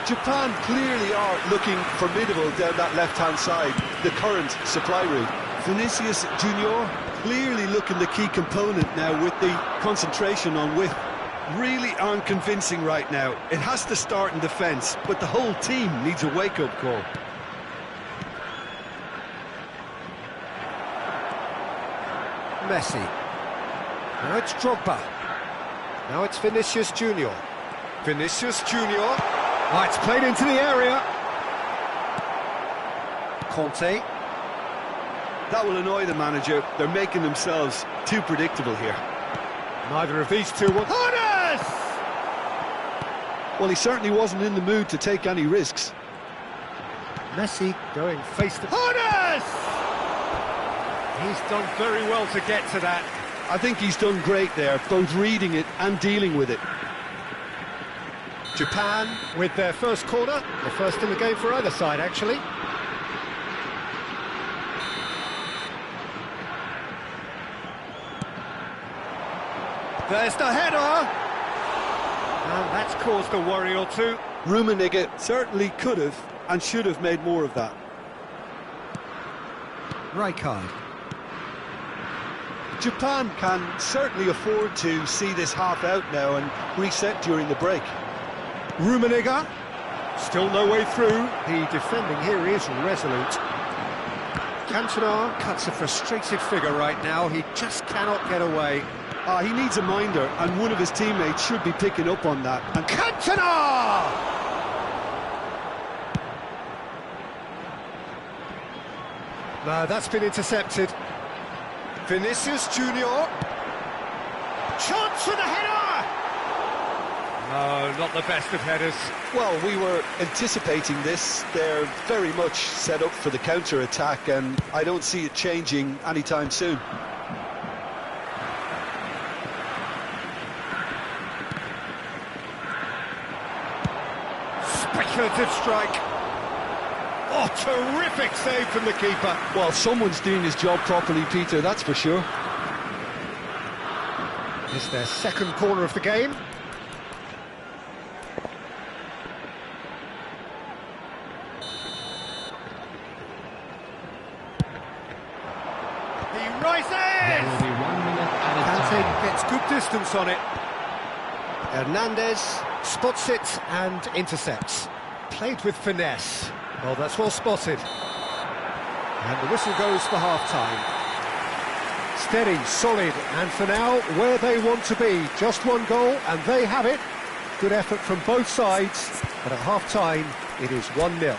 Japan clearly are looking formidable down that left-hand side, the current supply route. Vinicius Junior clearly looking the key component now with the concentration on width. Really aren't convincing right now. It has to start in defence, but the whole team needs a wake-up call. Messi. Now it's Drogba. Now it's Vinicius Junior. Vinicius Junior. Oh, it's played into the area. Conte. That will annoy the manager. They're making themselves too predictable here. Neither of these two will... Hones! Well, he certainly wasn't in the mood to take any risks. Messi going face to... Hones! He's done very well to get to that. I think he's done great there, both reading it and dealing with it. Japan with their first corner, the first in the game for either side, actually. There's the header! And that's caused a worry or two. Rummenigge certainly could have and should have made more of that. Rijkaard. Japan can certainly afford to see this half out now and reset during the break. Rummenigge, still no way through. The defending here is resolute. Cantona cuts a frustrated figure right now. He just cannot get away. He needs a minder, and one of his teammates should be picking up on that. And Cantona! No, that's been intercepted. Vinicius Junior. Chance for the header! No, not the best of headers. Well, we were anticipating this. They're very much set up for the counter-attack, and I don't see it changing anytime soon. Speculative strike. Oh, terrific save from the keeper. Well, someone's doing his job properly, Peter, that's for sure. It's their second corner of the game. He rises! There will be 1 minute at a Kante time. gets good distance on it. Hernandez spots it and intercepts. Played with finesse. Well, that's well spotted. And the whistle goes for half-time. Steady, solid, and for now, where they want to be. Just one goal, and they have it. Good effort from both sides, but at half-time, it is 1-0.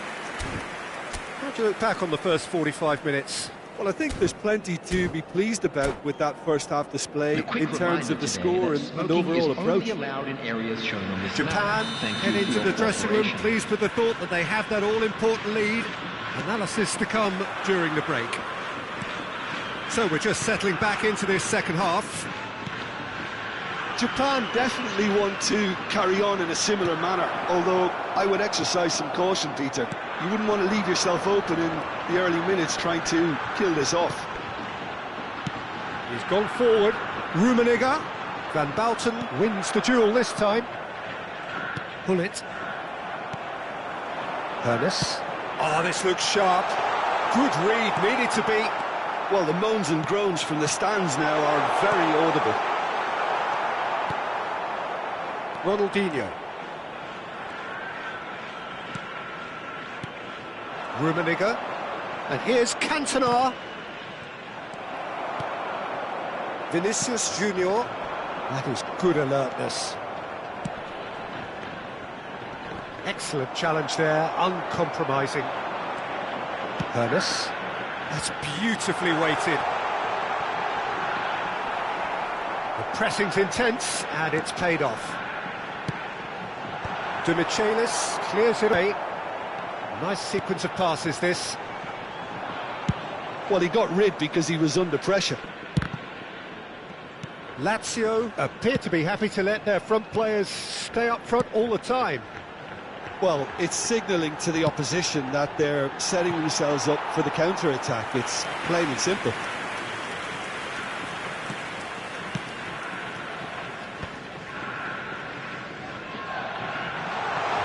How do you look back on the first 45 minutes? Well, I think there's plenty to be pleased about with that first half display in terms of the score and overall approach. Japan head into the dressing room pleased with the thought that they have that all-important lead. Analysis to come during the break. So we're just settling back into this second half. Japan definitely want to carry on in a similar manner, although I would exercise some caution, Peter. You wouldn't want to leave yourself open in the early minutes trying to kill this off. He's gone forward. Rummenigge. Van Bouten wins the duel this time. Hullet. Ernest. Oh, this looks sharp. Good read, needed to be. Well, the moans and groans from the stands now are very audible. Ronaldinho. Rummenigge. And here's Cantona. Vinicius Junior. That is good alertness. Excellent challenge there, uncompromising. Ernest. That's beautifully weighted. The pressing's intense, and it's paid off. De Michelis clears it away. Nice sequence of passes, this. Well, he got rid because he was under pressure. Lazio appear to be happy to let their front players stay up front all the time. Well, it's signalling to the opposition that they're setting themselves up for the counter-attack. It's plain and simple.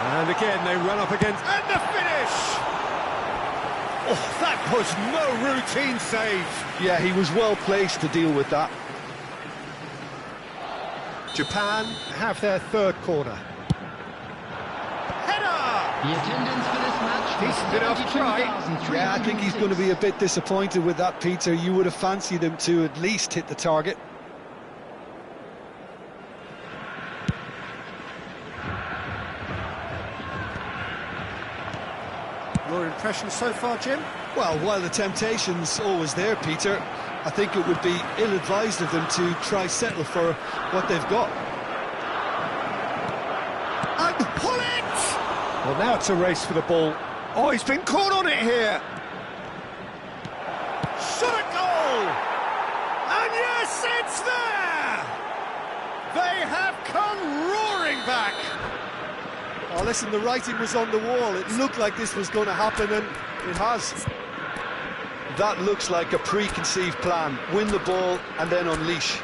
And again, they run up against... And the finish! Oh, that was no routine save. Yeah, he was well placed to deal with that. Japan have their third corner. The attendance for this match was Decent enough try. Yeah, I think he's going to be a bit disappointed with that, Peter. You would have fancied him to at least hit the target. Your impression so far, Jim? Well, while the temptation's always there, Peter, I think it would be ill-advised of them to try settle for what they've got. And pull it! Well, now it's a race for the ball. Oh, he's been caught on it here. Shot a goal! And yes, it's there! They have come roaring back. Oh, listen, the writing was on the wall. It looked like this was going to happen, and it has. That looks like a preconceived plan. Win the ball and then unleash.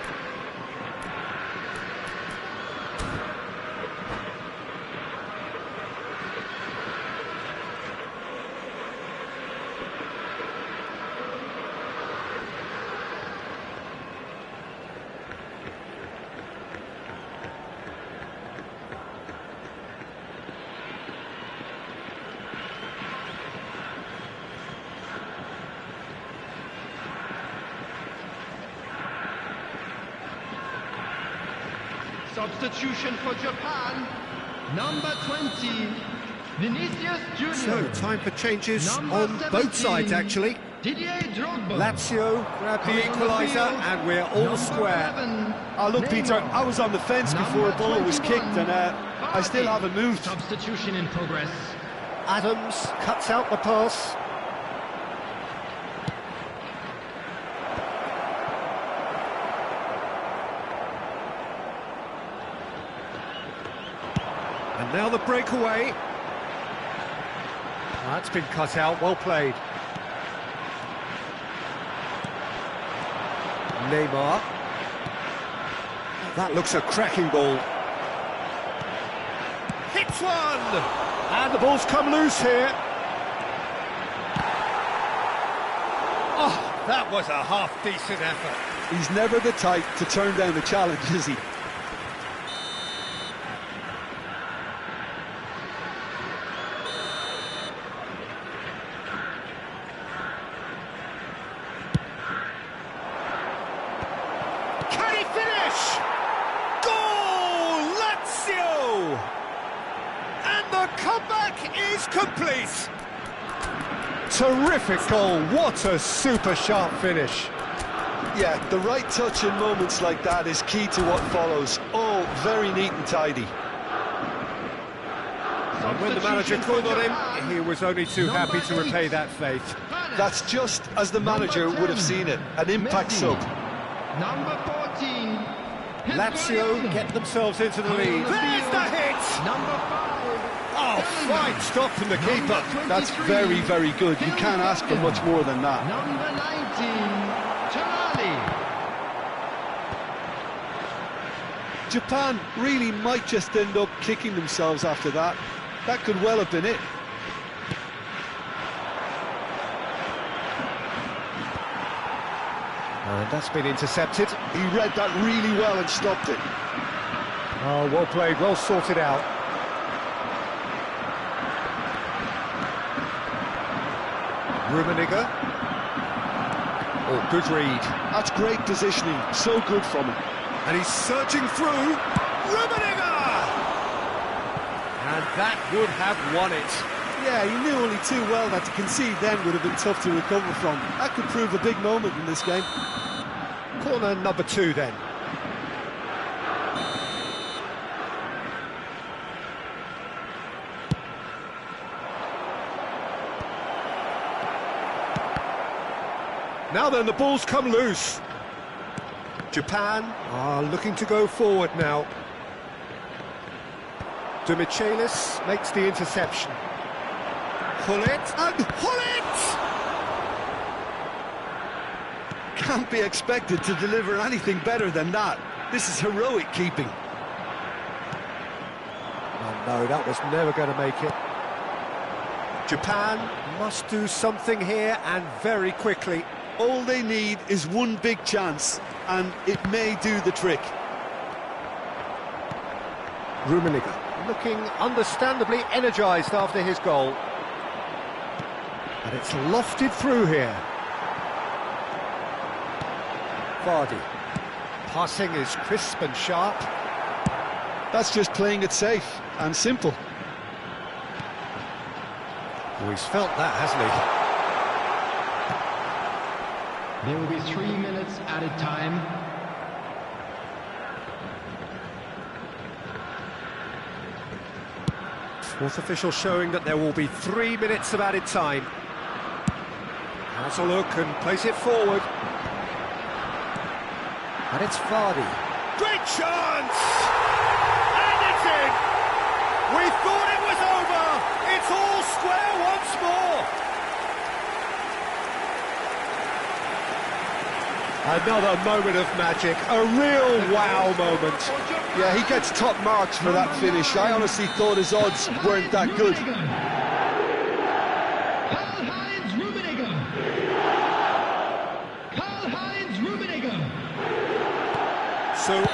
Substitution for Japan, number 20, Vinicius Junior. So, time for changes Number on 17, both sides, actually. Didier Drogba. Lazio grab the Coming on the equaliser, field, and we're all number square. 11, Oh, look, Peter, Neymar. I was on the fence before the ball was kicked, and I still haven't moved. Substitution in progress. Adams cuts out the pass. And now the breakaway. That's been cut out, well played. Neymar. That looks a cracking ball. Hits one! And the ball's come loose here. Oh, that was a half-decent effort. He's never the type to turn down a challenge, is he? Can he finish? Goal! Lazio! And the comeback is complete. Terrific goal. What a super sharp finish. Yeah, the right touch in moments like that is key to what follows. All very neat and tidy. And when the manager called on him, he was only too happy to repay that faith. That's just as the manager would have seen it. An impact sub. Number 14. Lazio get themselves into the lead. There's the hit! Number 5. Oh, fine stop from the keeper. That's very, very good. You can't ask for much more than that. Number 19. Charlie. Japan really might just end up kicking themselves after that. That could well have been it. And that's been intercepted. He read that really well and stopped it. Oh, well played, well sorted out. Rummenigge. Oh, good read. That's great positioning, so good from him. And he's searching through. Rummenigge! And that would have won it. Yeah, he knew only too well that to concede then would have been tough to recover from. That could prove a big moment in this game. Corner number 2 then. Now then, the ball's come loose. Japan are looking to go forward now. De Michelis makes the interception. Hullet and Hullet! Can't be expected to deliver anything better than that. This is heroic keeping. Oh no, that was never going to make it. Japan must do something here, and very quickly. All they need is one big chance, and it may do the trick. Rummenigge looking understandably energised after his goal. And it's lofted through here. Vardy. Passing is crisp and sharp. That's just playing it safe and simple. Oh, he's felt that, hasn't he? There will be 3 minutes added time. Fourth official showing that there will be 3 minutes of added time. Has a look and plays it forward. And it's Vardy. Great chance! And it's in! We thought it was over! It's all square once more! Another moment of magic, a real wow moment. Yeah, he gets top marks for that finish. I honestly thought his odds weren't that good. Karl-Heinz Rummenigge. Karl-Heinz Rummenigge. So,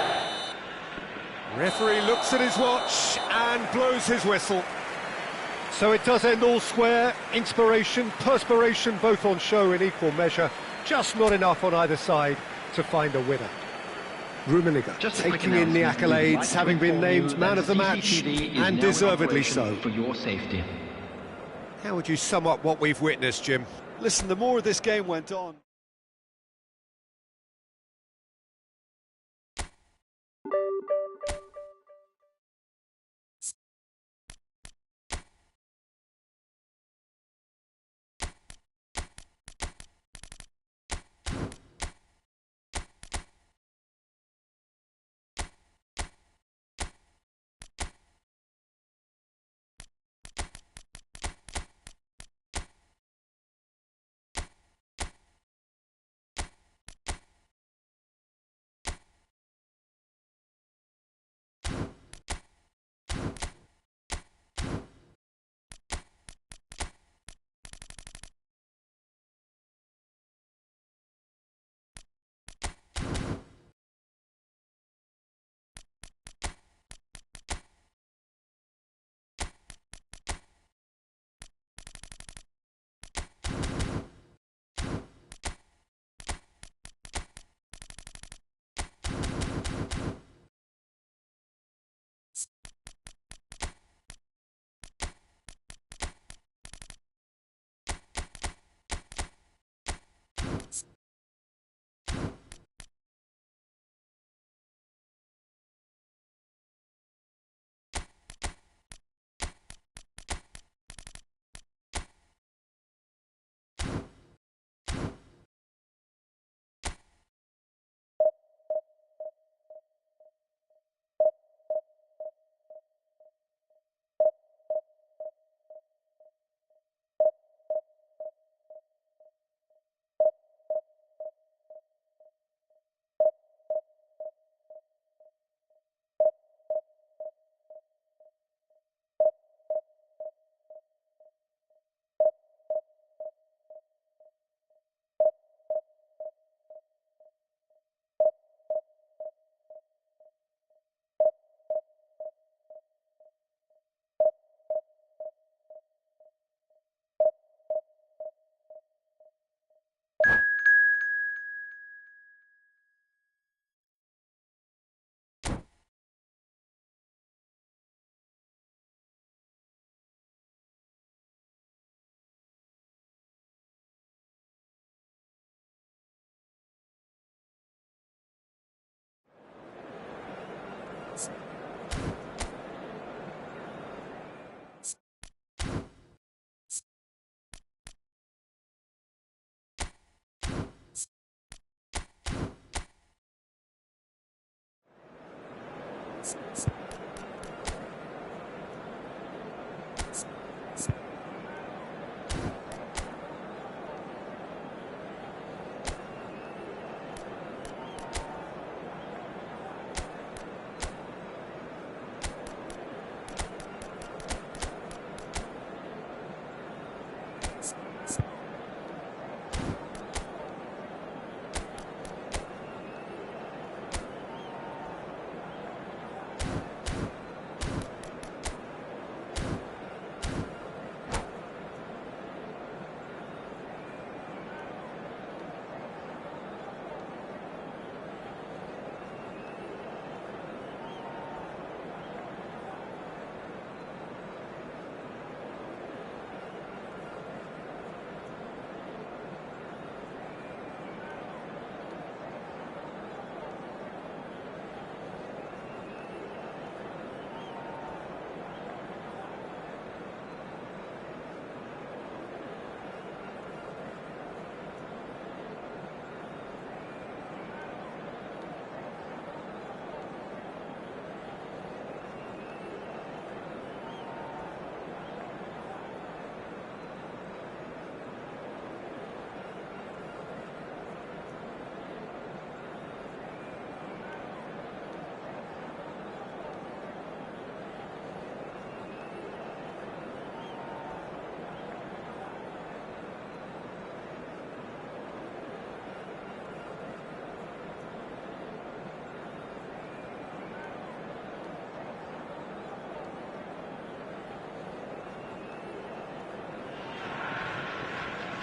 referee looks at his watch and blows his whistle. So it does end all square. Inspiration, perspiration, both on show in equal measure. Just not enough on either side to find a winner. Rummenigge taking in the accolades, having been named man of the match, and deservedly so. For your safety. How would you sum up what we've witnessed, Jim? Listen, the more this game went on...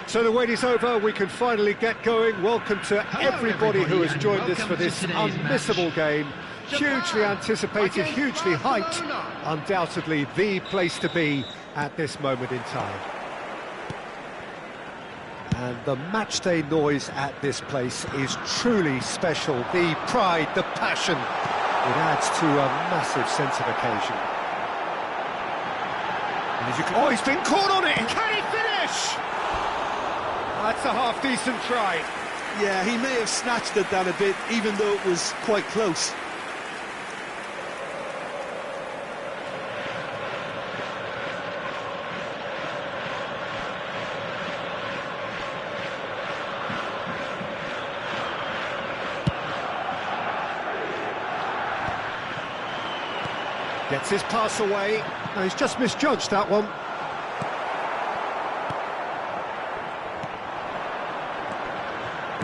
So the wait is over, we can finally get going. Welcome to everybody who has joined us for this unmissable game. Hugely anticipated, hugely hyped, undoubtedly the place to be at this moment in time. And the matchday noise at this place is truly special. The pride, the passion, it adds to a massive sense of occasion. And as you can, oh, he's been caught on it! Can he finish? That's a half-decent try. Yeah, he may have snatched it down a bit, even though it was quite close. Gets his pass away. No, he's just misjudged that one.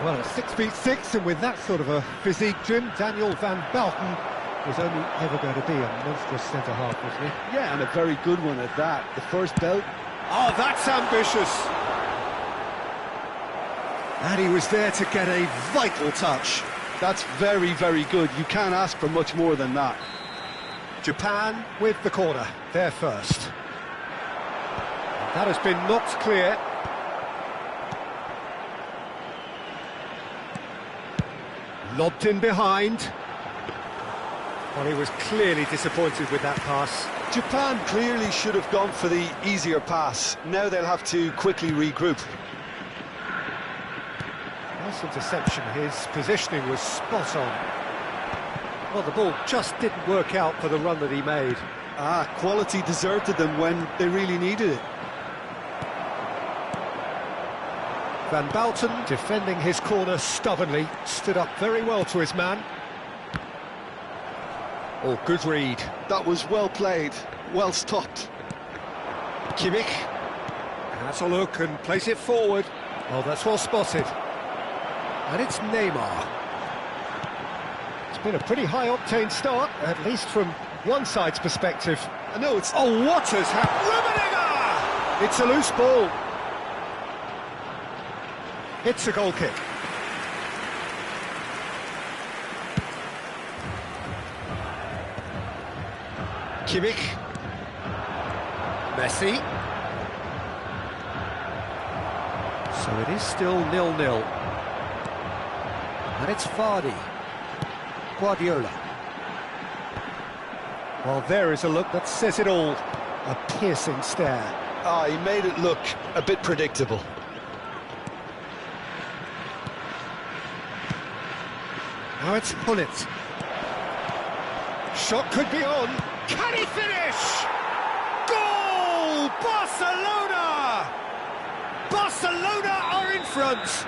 Well, at 6'6", and with that sort of a physique, Jim, Daniel Van Belten was only ever going to be a monstrous centre-half, wasn't he? Yeah, and a very good one at that. The first belt. Oh, that's ambitious! And he was there to get a vital touch. That's very, very good. You can't ask for much more than that. Japan with the corner, there first. That has been knocked clear. Lobbed in behind. Well, he was clearly disappointed with that pass. Japan clearly should have gone for the easier pass. Now they'll have to quickly regroup. Nice interception. His positioning was spot on. Well, the ball just didn't work out for the run that he made. Quality deserted them when they really needed it. Van Belten, defending his corner stubbornly, stood up very well to his man. Oh, good read. That was well played, well stopped. Kimmich has a look and plays it forward. Oh, that's well spotted. And it's Neymar. It's been a pretty high-octane start, at least from one side's perspective. I know it's... Oh, what has happened? Rummenigge! It's a loose ball. It's a goal kick. Kimmich. Messi. So it is still 0-0. And it's Vardy. Guardiola. Well, there is a look that says it all. A piercing stare. He made it look a bit predictable. Now it's Pullet. shot could be on. Can he finish? Goal! Barcelona! Barcelona are in front.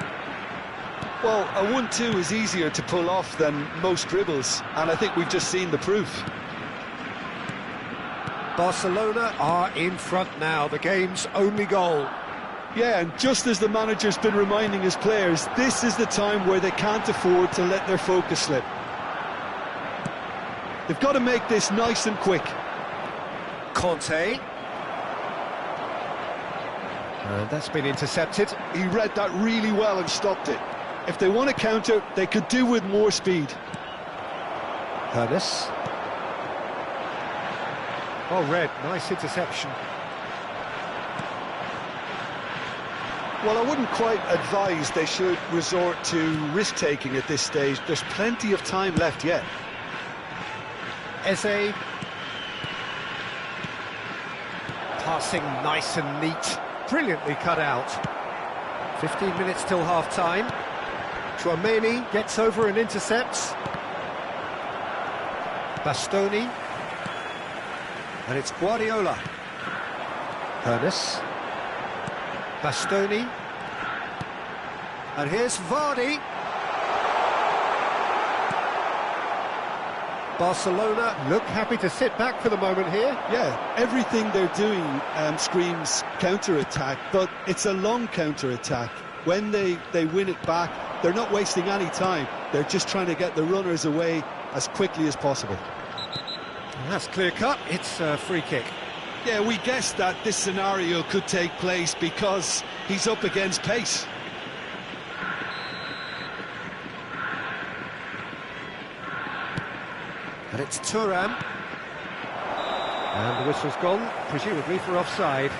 Well, a 1-2 is easier to pull off than most dribbles, and I think we've just seen the proof. Barcelona are in front now, the game's only goal. Yeah, and just as the manager's been reminding his players, this is the time where they can't afford to let their focus slip. They've got to make this nice and quick. Conte. And that's been intercepted. He read that really well and stopped it. If they want to counter, they could do with more speed. Ernest. Oh, Red, nice interception. Well, I wouldn't quite advise they should resort to risk-taking at this stage. There's plenty of time left yet. Eze. Passing nice and neat. Brilliantly cut out. 15 minutes till half-time. Chouameni gets over and intercepts. Bastoni. And it's Guardiola. Ernest. Bastoni. And here's Vardy. Barcelona look happy to sit back for the moment here. Yeah, everything they're doing screams counter-attack, but it's a long counter-attack. When they win it back, they're not wasting any time. They're just trying to get the runners away as quickly as possible. And that's clear-cut. It's a free kick. Yeah, we guessed that this scenario could take place because he's up against pace. And it's Thuram. And the whistle's gone, presumably for offside.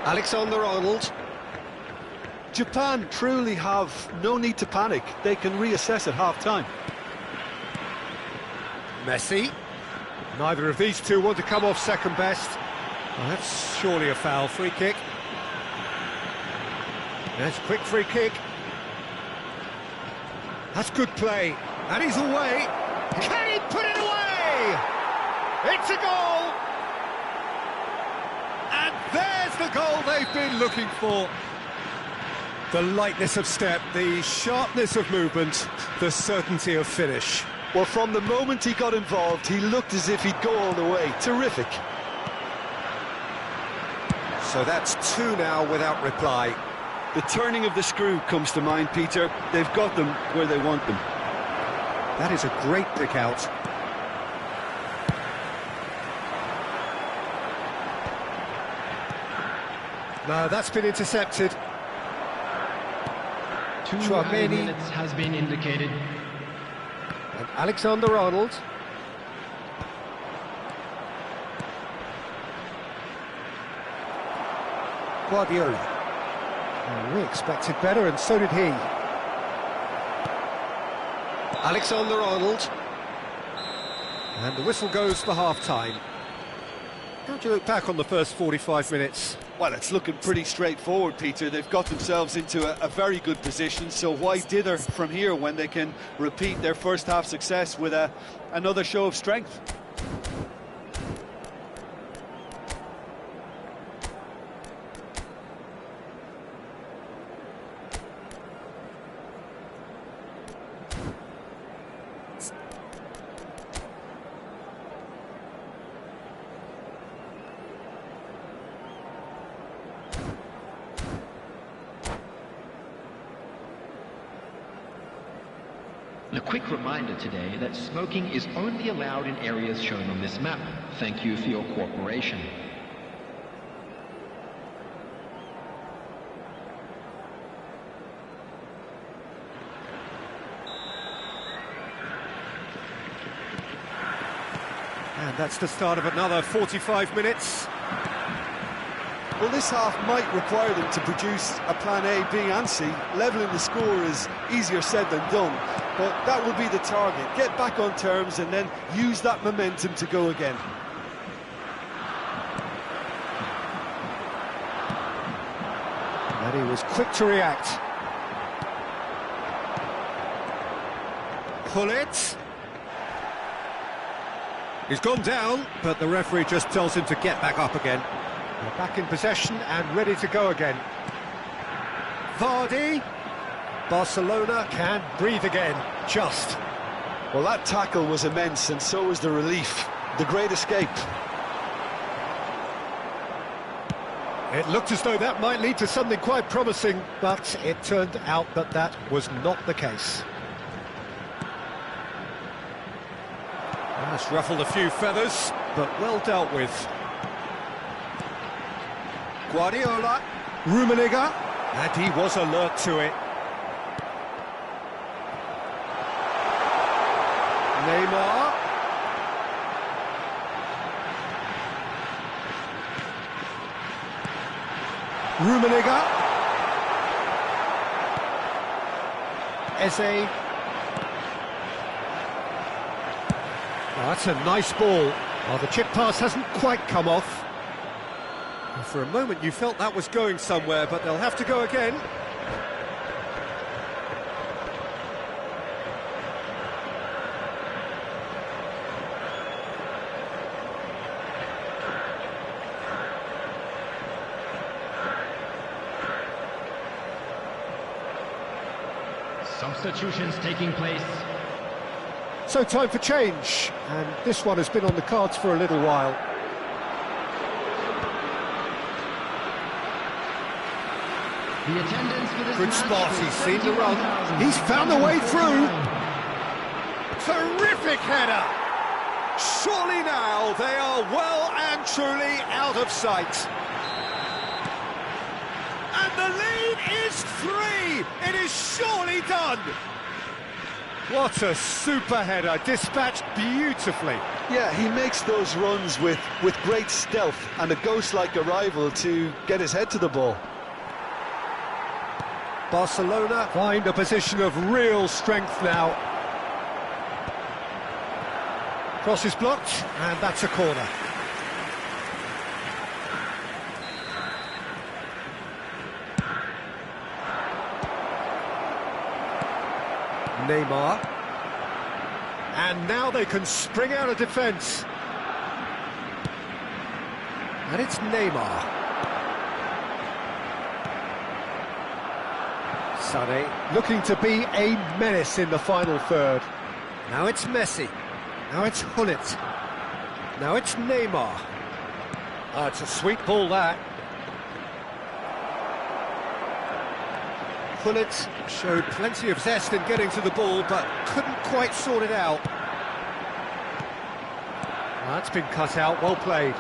Alexander-Arnold. Japan truly have no need to panic. They can reassess at half-time. Messi. Neither of these two want to come off second best. Well, that's surely a foul. Free kick. That's a quick free kick. That's good play. And he's away. Can he put it away? It's a goal. And there's the goal they've been looking for. The lightness of step, the sharpness of movement, the certainty of finish. Well, from the moment he got involved, he looked as if he'd go all the way. Terrific. So that's two now without reply. The turning of the screw comes to mind, Peter. They've got them where they want them. That is a great pick out. No, that's been intercepted. 2 added minutes has been indicated. And Alexander-Arnold. Guardiola. Oh, we expected better, and so did he. Alexander-Arnold. And the whistle goes for half-time. How do you look back on the first 45 minutes? Well, it's looking pretty straightforward, Peter. They've got themselves into a very good position, so why dither from here when they can repeat their first half success with another show of strength? A quick reminder today that smoking is only allowed in areas shown on this map. Thank you for your cooperation. And that's the start of another 45 minutes. Well, this half might require them to produce a plan A, B and C. Levelling the score is easier said than done, but that will be the target. Get back on terms and then use that momentum to go again. And he was quick to react. Pull it. He's gone down, but the referee just tells him to get back up again. They're back in possession and ready to go again. Vardy. Barcelona can breathe again, just. Well, that tackle was immense, and so was the relief. The great escape. It looked as though that might lead to something quite promising, but it turned out that that was not the case. That's ruffled a few feathers, but well dealt with. Guardiola, Rummenigge, and he was alert to it. Neymar. Rummenigge. Eze. Oh, that's a nice ball. Oh, the chip pass hasn't quite come off. And for a moment you felt that was going somewhere, but they'll have to go again. Substitutions taking place. So time for change, and this one has been on the cards for a little while. The attendance for this Good match spot, is he's seen the run. 71,000. He's found a way through. Terrific header. Surely now they are well and truly out of sight. And the lead is 3. It is surely done. What a super header, dispatched beautifully. Yeah, he makes those runs with great stealth and a ghost-like arrival to get his head to the ball. Barcelona find a position of real strength now. Cross is blocked, and that's a corner. Neymar. And now they can spring out of defence. And it's Neymar. Sané looking to be a menace in the final third. Now it's Messi. Now it's Hullet. Now it's Neymar. Oh, it's a sweet ball, that. Hullet showed plenty of zest in getting to the ball, but couldn't quite sort it out. That's been cut out, well played.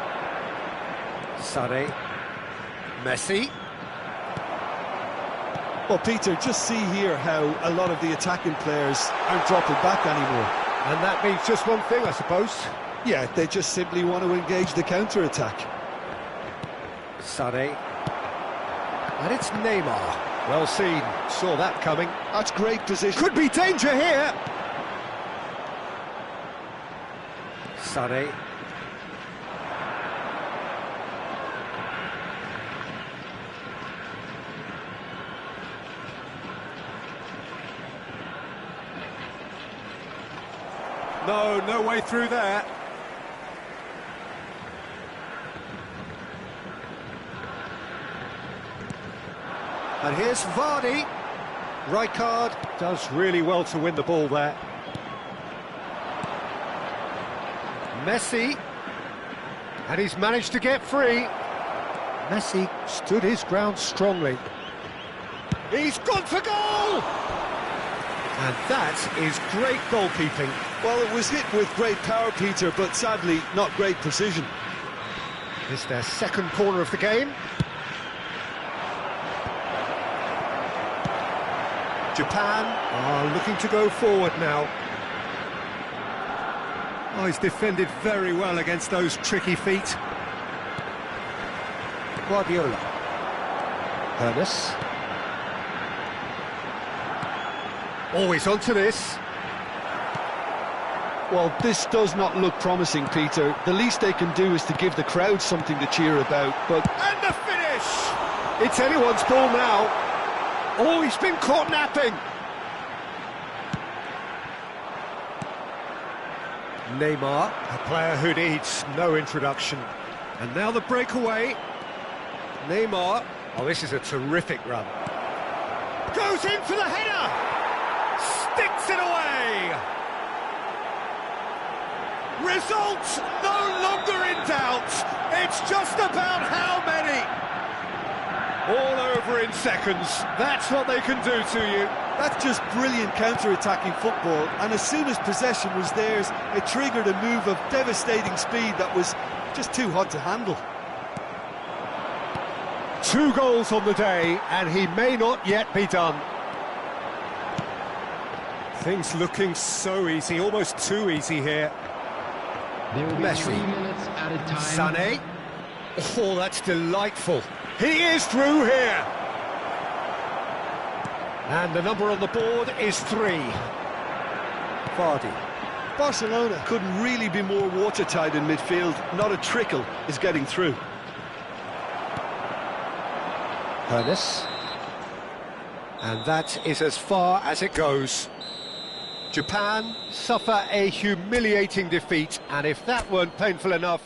Sané. Messi. Well, Peter, just see here how a lot of the attacking players aren't dropping back anymore. And that means just one thing, I suppose. Yeah, they just simply want to engage the counter-attack. Sané. And it's Neymar. Well seen, saw that coming. That's great position. Could be danger here! Sané. No way through there. And here's Vardy. Rijkaard does really well to win the ball there. Messi. And he's managed to get free. Messi stood his ground strongly. He's gone for goal! And that is great goalkeeping. Well, it was hit with great power, Peter, but sadly not great precision. It's their second corner of the game. Japan are looking to go forward now. Oh, he's defended very well against those tricky feet. Guardiola. Ernest. Always onto this. Well, this does not look promising, Peter. The least they can do is to give the crowd something to cheer about, but... And the finish! It's anyone's ball now. Oh, he's been caught napping. Neymar, a player who needs no introduction. And now the breakaway. Neymar. Oh, this is a terrific run. Goes in for the header! Sticks it away! Results no longer in doubt. It's just about how many. All over in seconds. That's what they can do to you. That's just brilliant counter-attacking football, and as soon as possession was theirs, it triggered a move of devastating speed that was just too hot to handle. 2 goals on the day, and he may not yet be done. Things looking so easy, almost too easy here. There will be Messi. 3 minutes added time. Sané. Oh, that's delightful. He is through here. And the number on the board is 3. Vardy. Barcelona couldn't really be more watertight in midfield. Not a trickle is getting through. Hernes. And that is as far as it goes. Japan suffer a humiliating defeat, and if that weren't painful enough,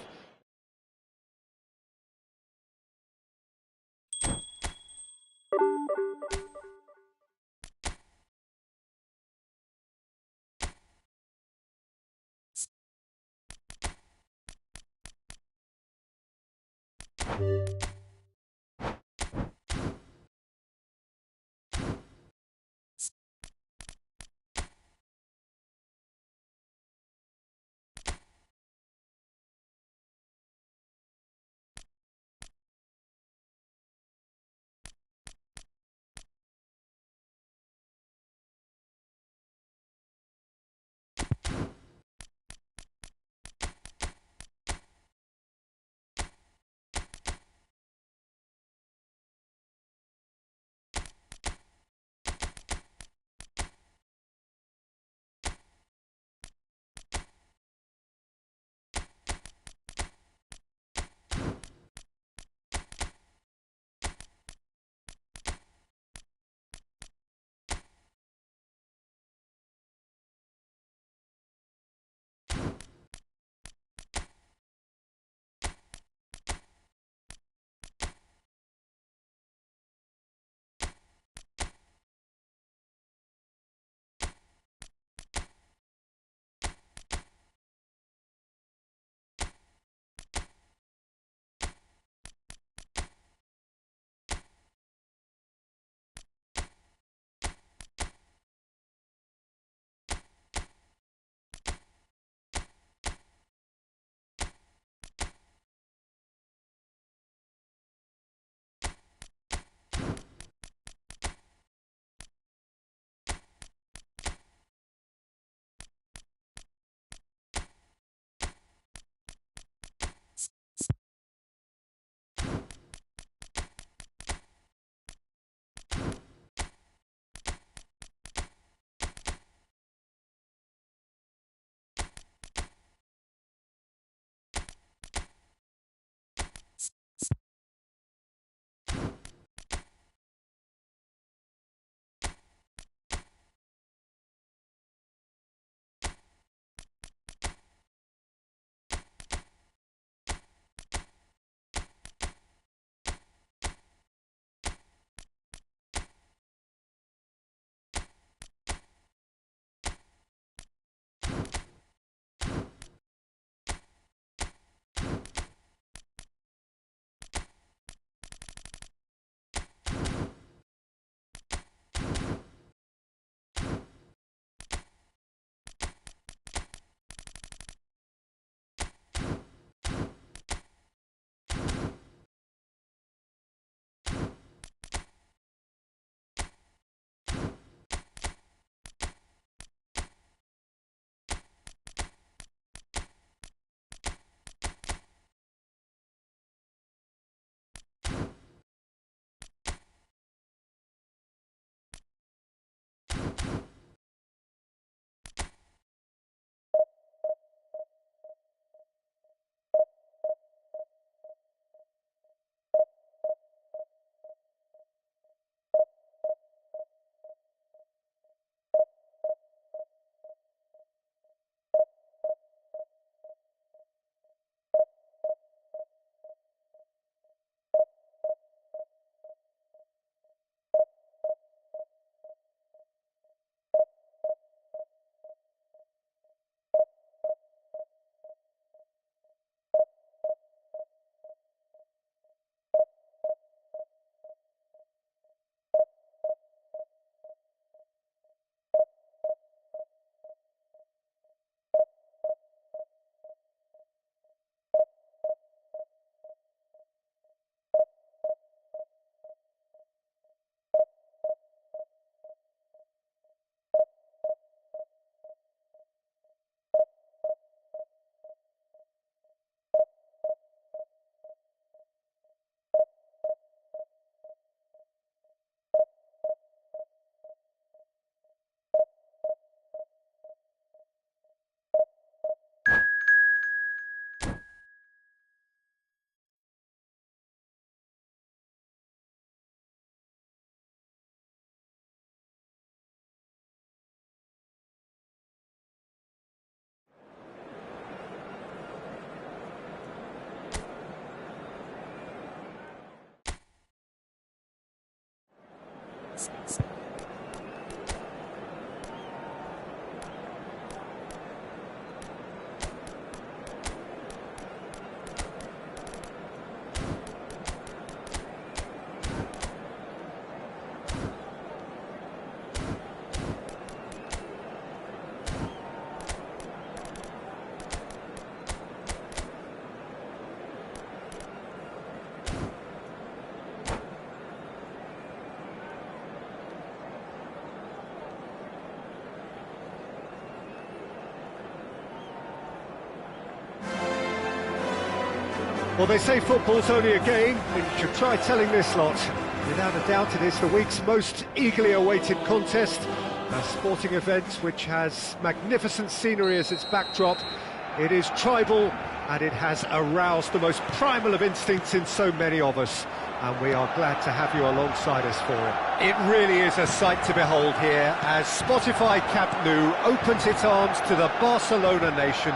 Well, they say football's only a game, and you should try telling this lot. Without a doubt, it is the week's most eagerly awaited contest, a sporting event which has magnificent scenery as its backdrop. It is tribal, and it has aroused the most primal of instincts in so many of us, and we are glad to have you alongside us for it. It really is a sight to behold here, as Spotify Camp Nou opens its arms to the Barcelona nation,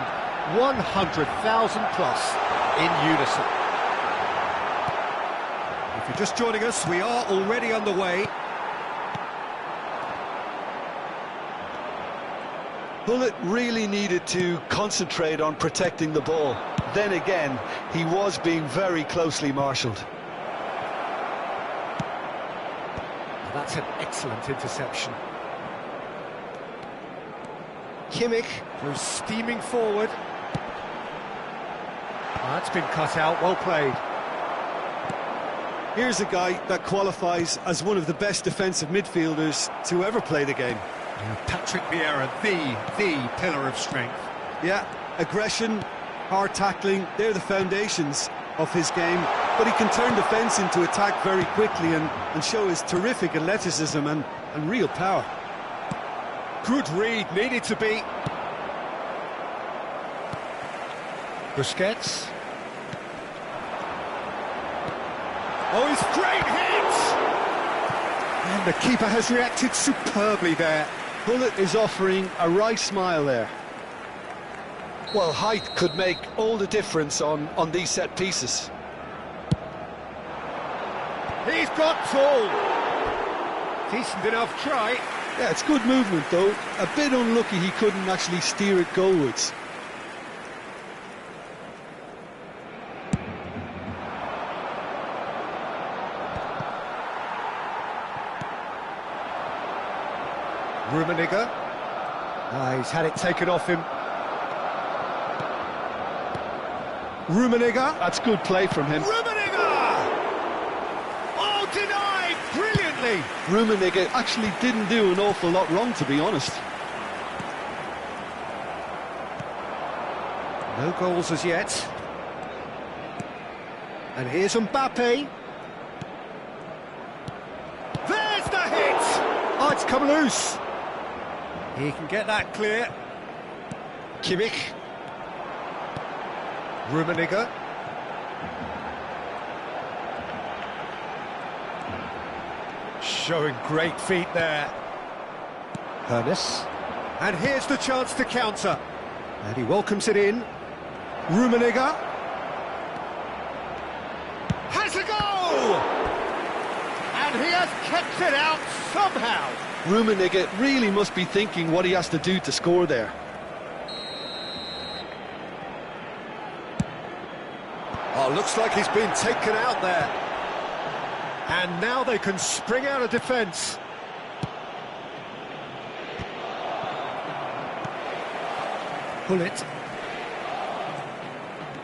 100,000 plus. In unison. If you're just joining us, we are already underway. Bullet really needed to concentrate on protecting the ball. Then again, he was being very closely marshalled. That's an excellent interception. Kimmich goes steaming forward. That's been cut out, well played. Here's a guy that qualifies as one of the best defensive midfielders to ever play the game. Patrick Vieira, the pillar of strength. Yeah, aggression, hard tackling, they're the foundations of his game. But he can turn defence into attack very quickly and show his terrific athleticism and real power. Good read, needed to be. Busquets. Oh, he's great hit! And the keeper has reacted superbly there. Bullet is offering a right smile there. Well, height could make all the difference on these set pieces. He's got tall. Decent enough try. Yeah, it's good movement though. A bit unlucky he couldn't actually steer it goalwards. Rummenigge. He's had it taken off him. Rummenigge. That's good play from him. Rummenigge! Oh, denied brilliantly. Rummenigge actually didn't do an awful lot wrong, to be honest. No goals as yet. And here's Mbappe. There's the hit! Oh, it's come loose. He can get that clear. Kimmich. Rummenigge. Showing great feet there. Hernes. And here's the chance to counter. And he welcomes it in. Rummenigge. Has a goal! And he has kept it out somehow. Rummenigge really must be thinking what he has to do to score there. Oh, looks like he's been taken out there. And now they can spring out of defence. Bullet.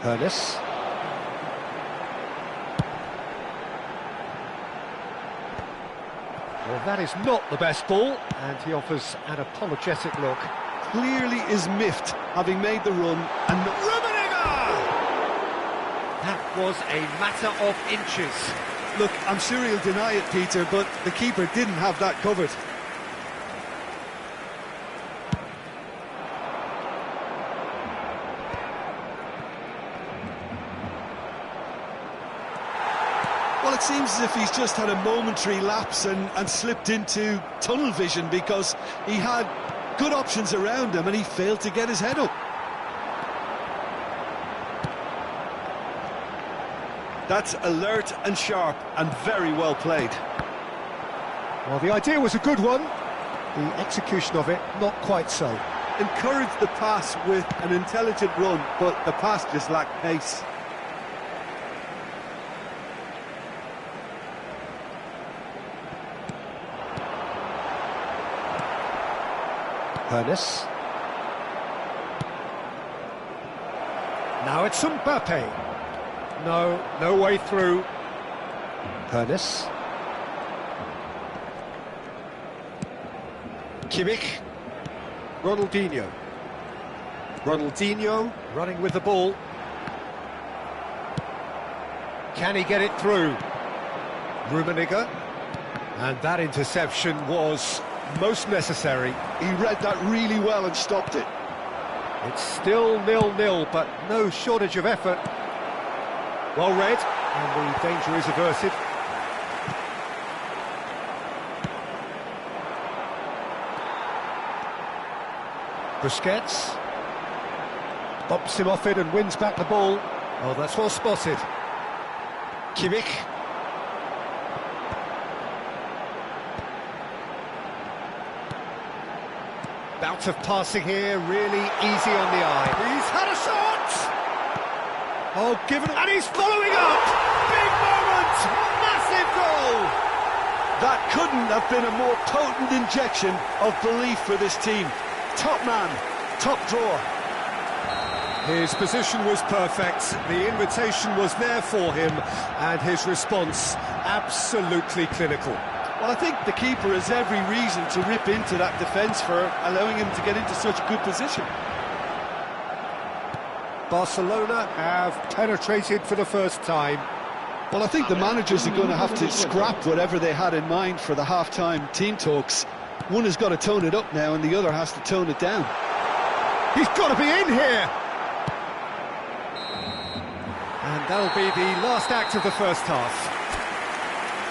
Hernes. Well, that is not the best ball, and he offers an apologetic look. Clearly is miffed, having made the run and not... Rummenigge! That was a matter of inches. Look, I'm sure he'll deny it, Peter, but the keeper didn't have that covered. Well, it seems as if he's just had a momentary lapse and slipped into tunnel vision, because he had good options around him and he failed to get his head up. That's alert and sharp and very well played. Well, the idea was a good one. The execution of it, not quite so. Encouraged the pass with an intelligent run, but the pass just lacked pace. Ernest. Now it's Mbappe. No way through. Ernest. Kimmich. Ronaldinho running with the ball. Can he get it through? Rummenigge. And that interception was most necessary. He read that really well and stopped it. It's still 0-0, but no shortage of effort. Well read, and the danger is averted. Busquets bumps him off it and wins back the ball. Oh, that's well spotted. Kimmich. Bout of passing here, really easy on the eye. He's had a shot! Oh, given, and he's following up! Big moment! Massive goal! That couldn't have been a more potent injection of belief for this team. Top man, top drawer. His position was perfect, the invitation was there for him, and his response absolutely clinical. Well, I think the keeper has every reason to rip into that defence for allowing him to get into such good position. Barcelona have penetrated for the first time. Well, I think the managers are going to have to scrap whatever they had in mind for the half-time team talks. One has got to tone it up now and the other has to tone it down. He's got to be in here! And that'll be the last act of the first half.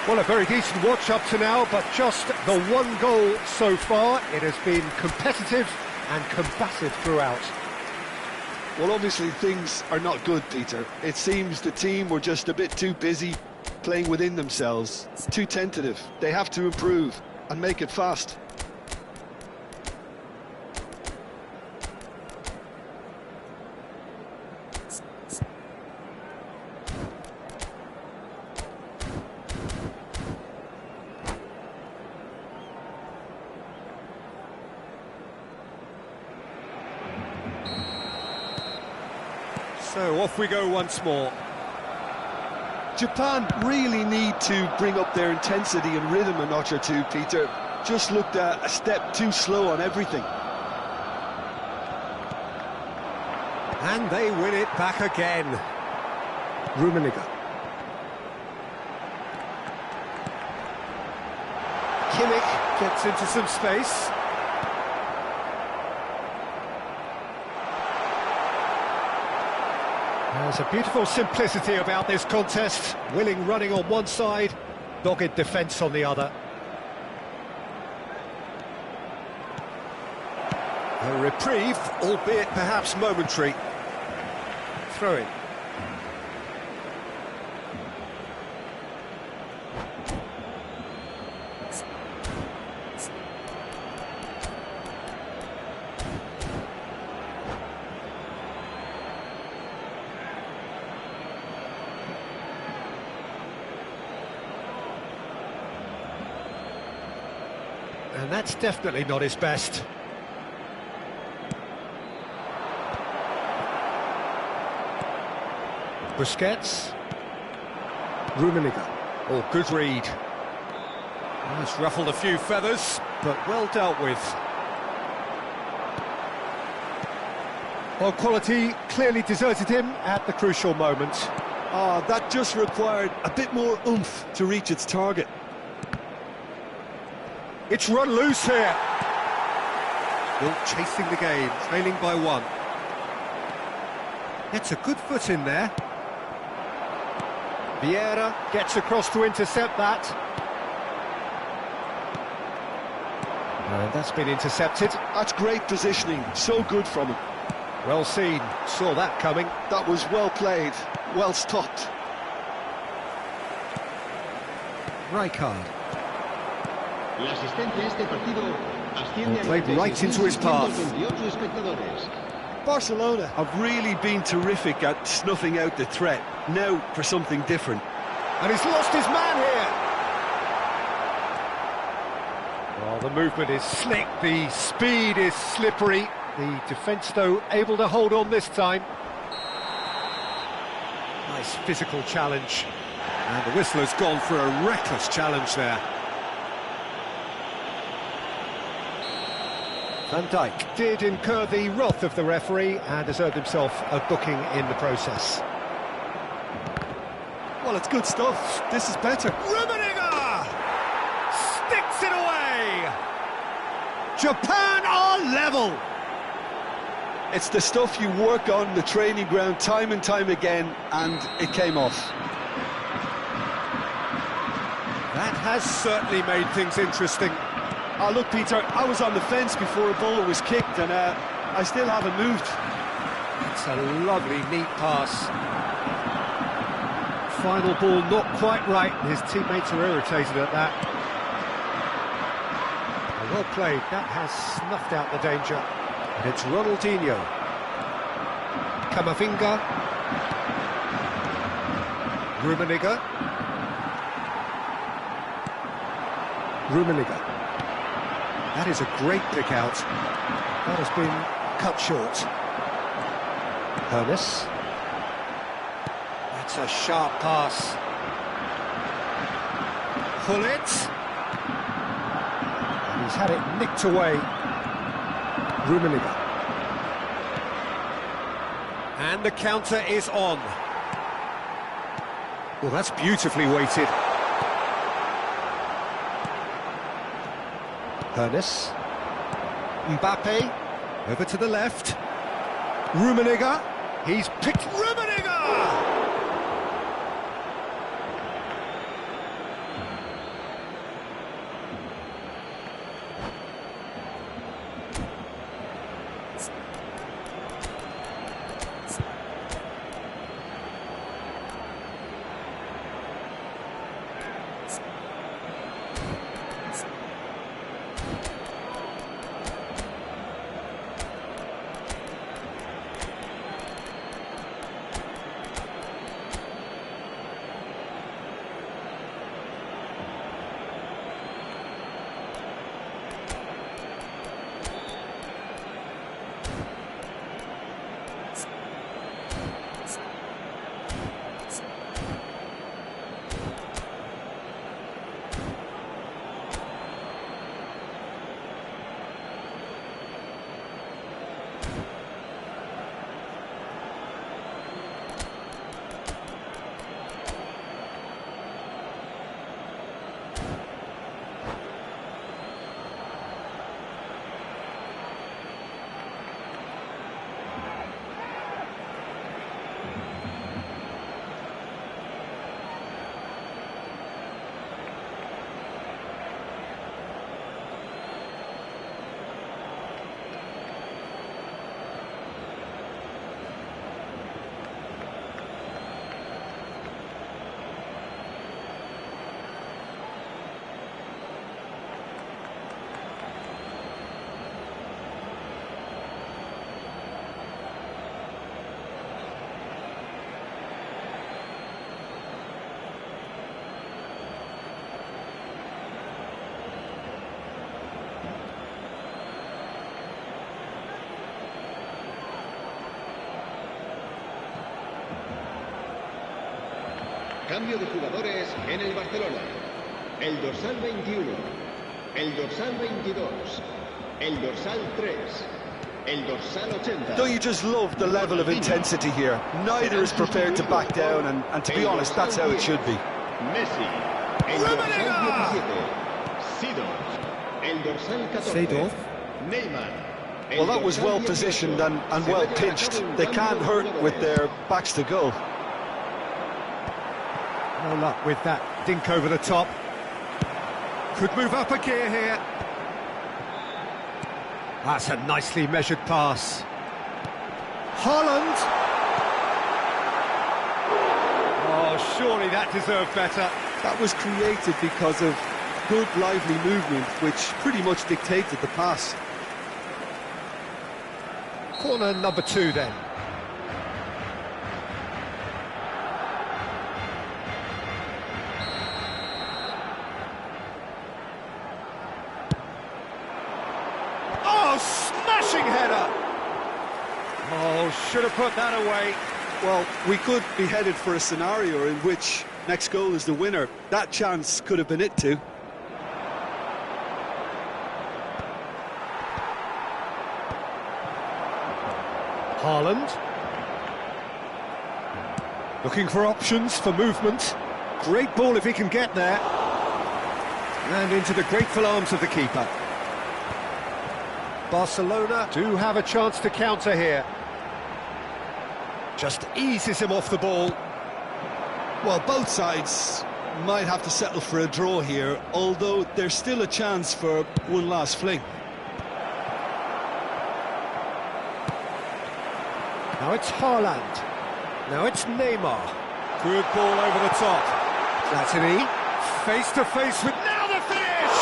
Well, a very decent watch up to now, but just the one goal so far. It has been competitive and combative throughout. Well, obviously things are not good, Peter. It seems the team were just a bit too busy playing within themselves, too tentative. They have to improve and make it fast. So off we go once more. Japan really need to bring up their intensity and rhythm a notch or two, Peter. Just looked a step too slow on everything. And they win it back again. Rummenigge. Kimmich gets into some space. There's a beautiful simplicity about this contest. Willing running on one side, dogged defence on the other. A reprieve, albeit perhaps momentary. Throw in. And that's definitely not his best. Busquets. Rummenigge. Oh, good read. Oh, it's ruffled a few feathers, but well dealt with. Well, quality clearly deserted him at the crucial moment. That just required a bit more oomph to reach its target. It's run loose here. Still chasing the game, trailing by one. Gets a good foot in there. Vieira gets across to intercept that. And that's been intercepted. That's great positioning, so good from him. Well seen, saw that coming. That was well played, well stopped. Rijkaard. La asistencia a este partido asciende a Played right into his path. 96.228 espectadores. Barcelona have really been terrific at snuffing out the threat. Now for something different. And he's lost his man here. Well, the movement is slick, the speed is slippery. The defence, though, able to hold on this time. Nice physical challenge. And the whistle has gone for a reckless challenge there. Van Dijk did incur the wrath of the referee and has earned himself a booking in the process. Well, it's good stuff. This is better. Rummenigge sticks it away. Japan are level. It's the stuff you work on the training ground time and time again, and it came off. That has certainly made things interesting. Oh, look, Peter, I was on the fence before a ball was kicked, and I still haven't moved. It's a lovely, neat pass. Final ball not quite right. His teammates are irritated at that. Well played. That has snuffed out the danger. And it's Ronaldinho. Camavinga. Rummenigge. Rummenigge. That is a great pick out. That has been cut short. Hermes. That's a sharp pass. Hullet. And he's had it nicked away. Rummenigge. And the counter is on. Well, that's beautifully weighted. Hermes. Mbappe. Over to the left. Rummenigge. He's picked Rummenigge! Cambio de jugadores en el Barcelona. El dorsal 21, el dorsal 22, el dorsal 3, el dorsal 80. Don't you just love the level of intensity here? Neither is prepared to back down, and to be honest, that's how it should be. Messi, el dorsal 17, Seedorf, el dorsal 14, Seedorf. Neymar. Well, that was well positioned and well pinched. They can't hurt with their backs to goal. No luck with that dink over the top. Could move up a gear here. That's a nicely measured pass. Haaland. Oh, surely that deserved better. That was created because of good lively movement which pretty much dictated the pass. Corner number 2 then. Oh, smashing header! Oh, should have put that away. Well, we could be headed for a scenario in which next goal is the winner. That chance could have been it too. Haaland. Looking for options for movement. Great ball if he can get there. And into the grateful arms of the keeper. Barcelona do have a chance to counter here. Just eases him off the ball. Well, both sides might have to settle for a draw here, although there's still a chance for one last fling. Now it's Haaland. Now it's Neymar. Good ball over the top. Platini, face to face with... Now the finish!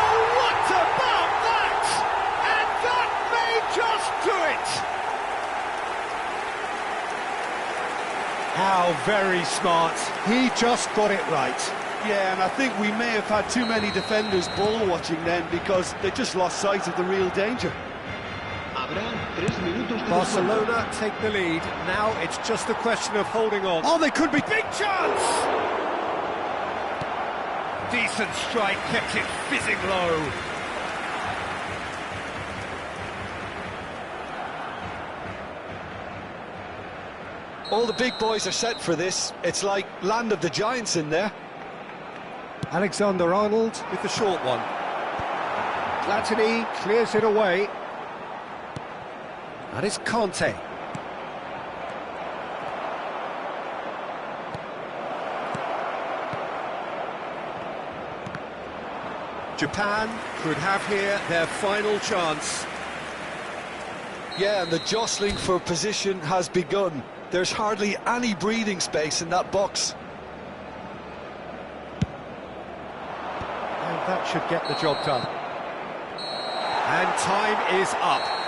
Oh, what about that? And that may just do it! How very smart. He just got it right. Yeah, and I think we may have had too many defenders ball watching then because they just lost sight of the real danger. Barcelona take the lead. Now it's just a question of holding on. Oh, they could be... Big chance! Decent strike, kept it fizzing low. All the big boys are set for this. It's like land of the giants in there. Alexander-Arnold with the short one. Platini clears it away. That is Conte. Japan could have here their final chance. Yeah, and the jostling for position has begun. There's hardly any breathing space in that box. And that should get the job done. And time is up.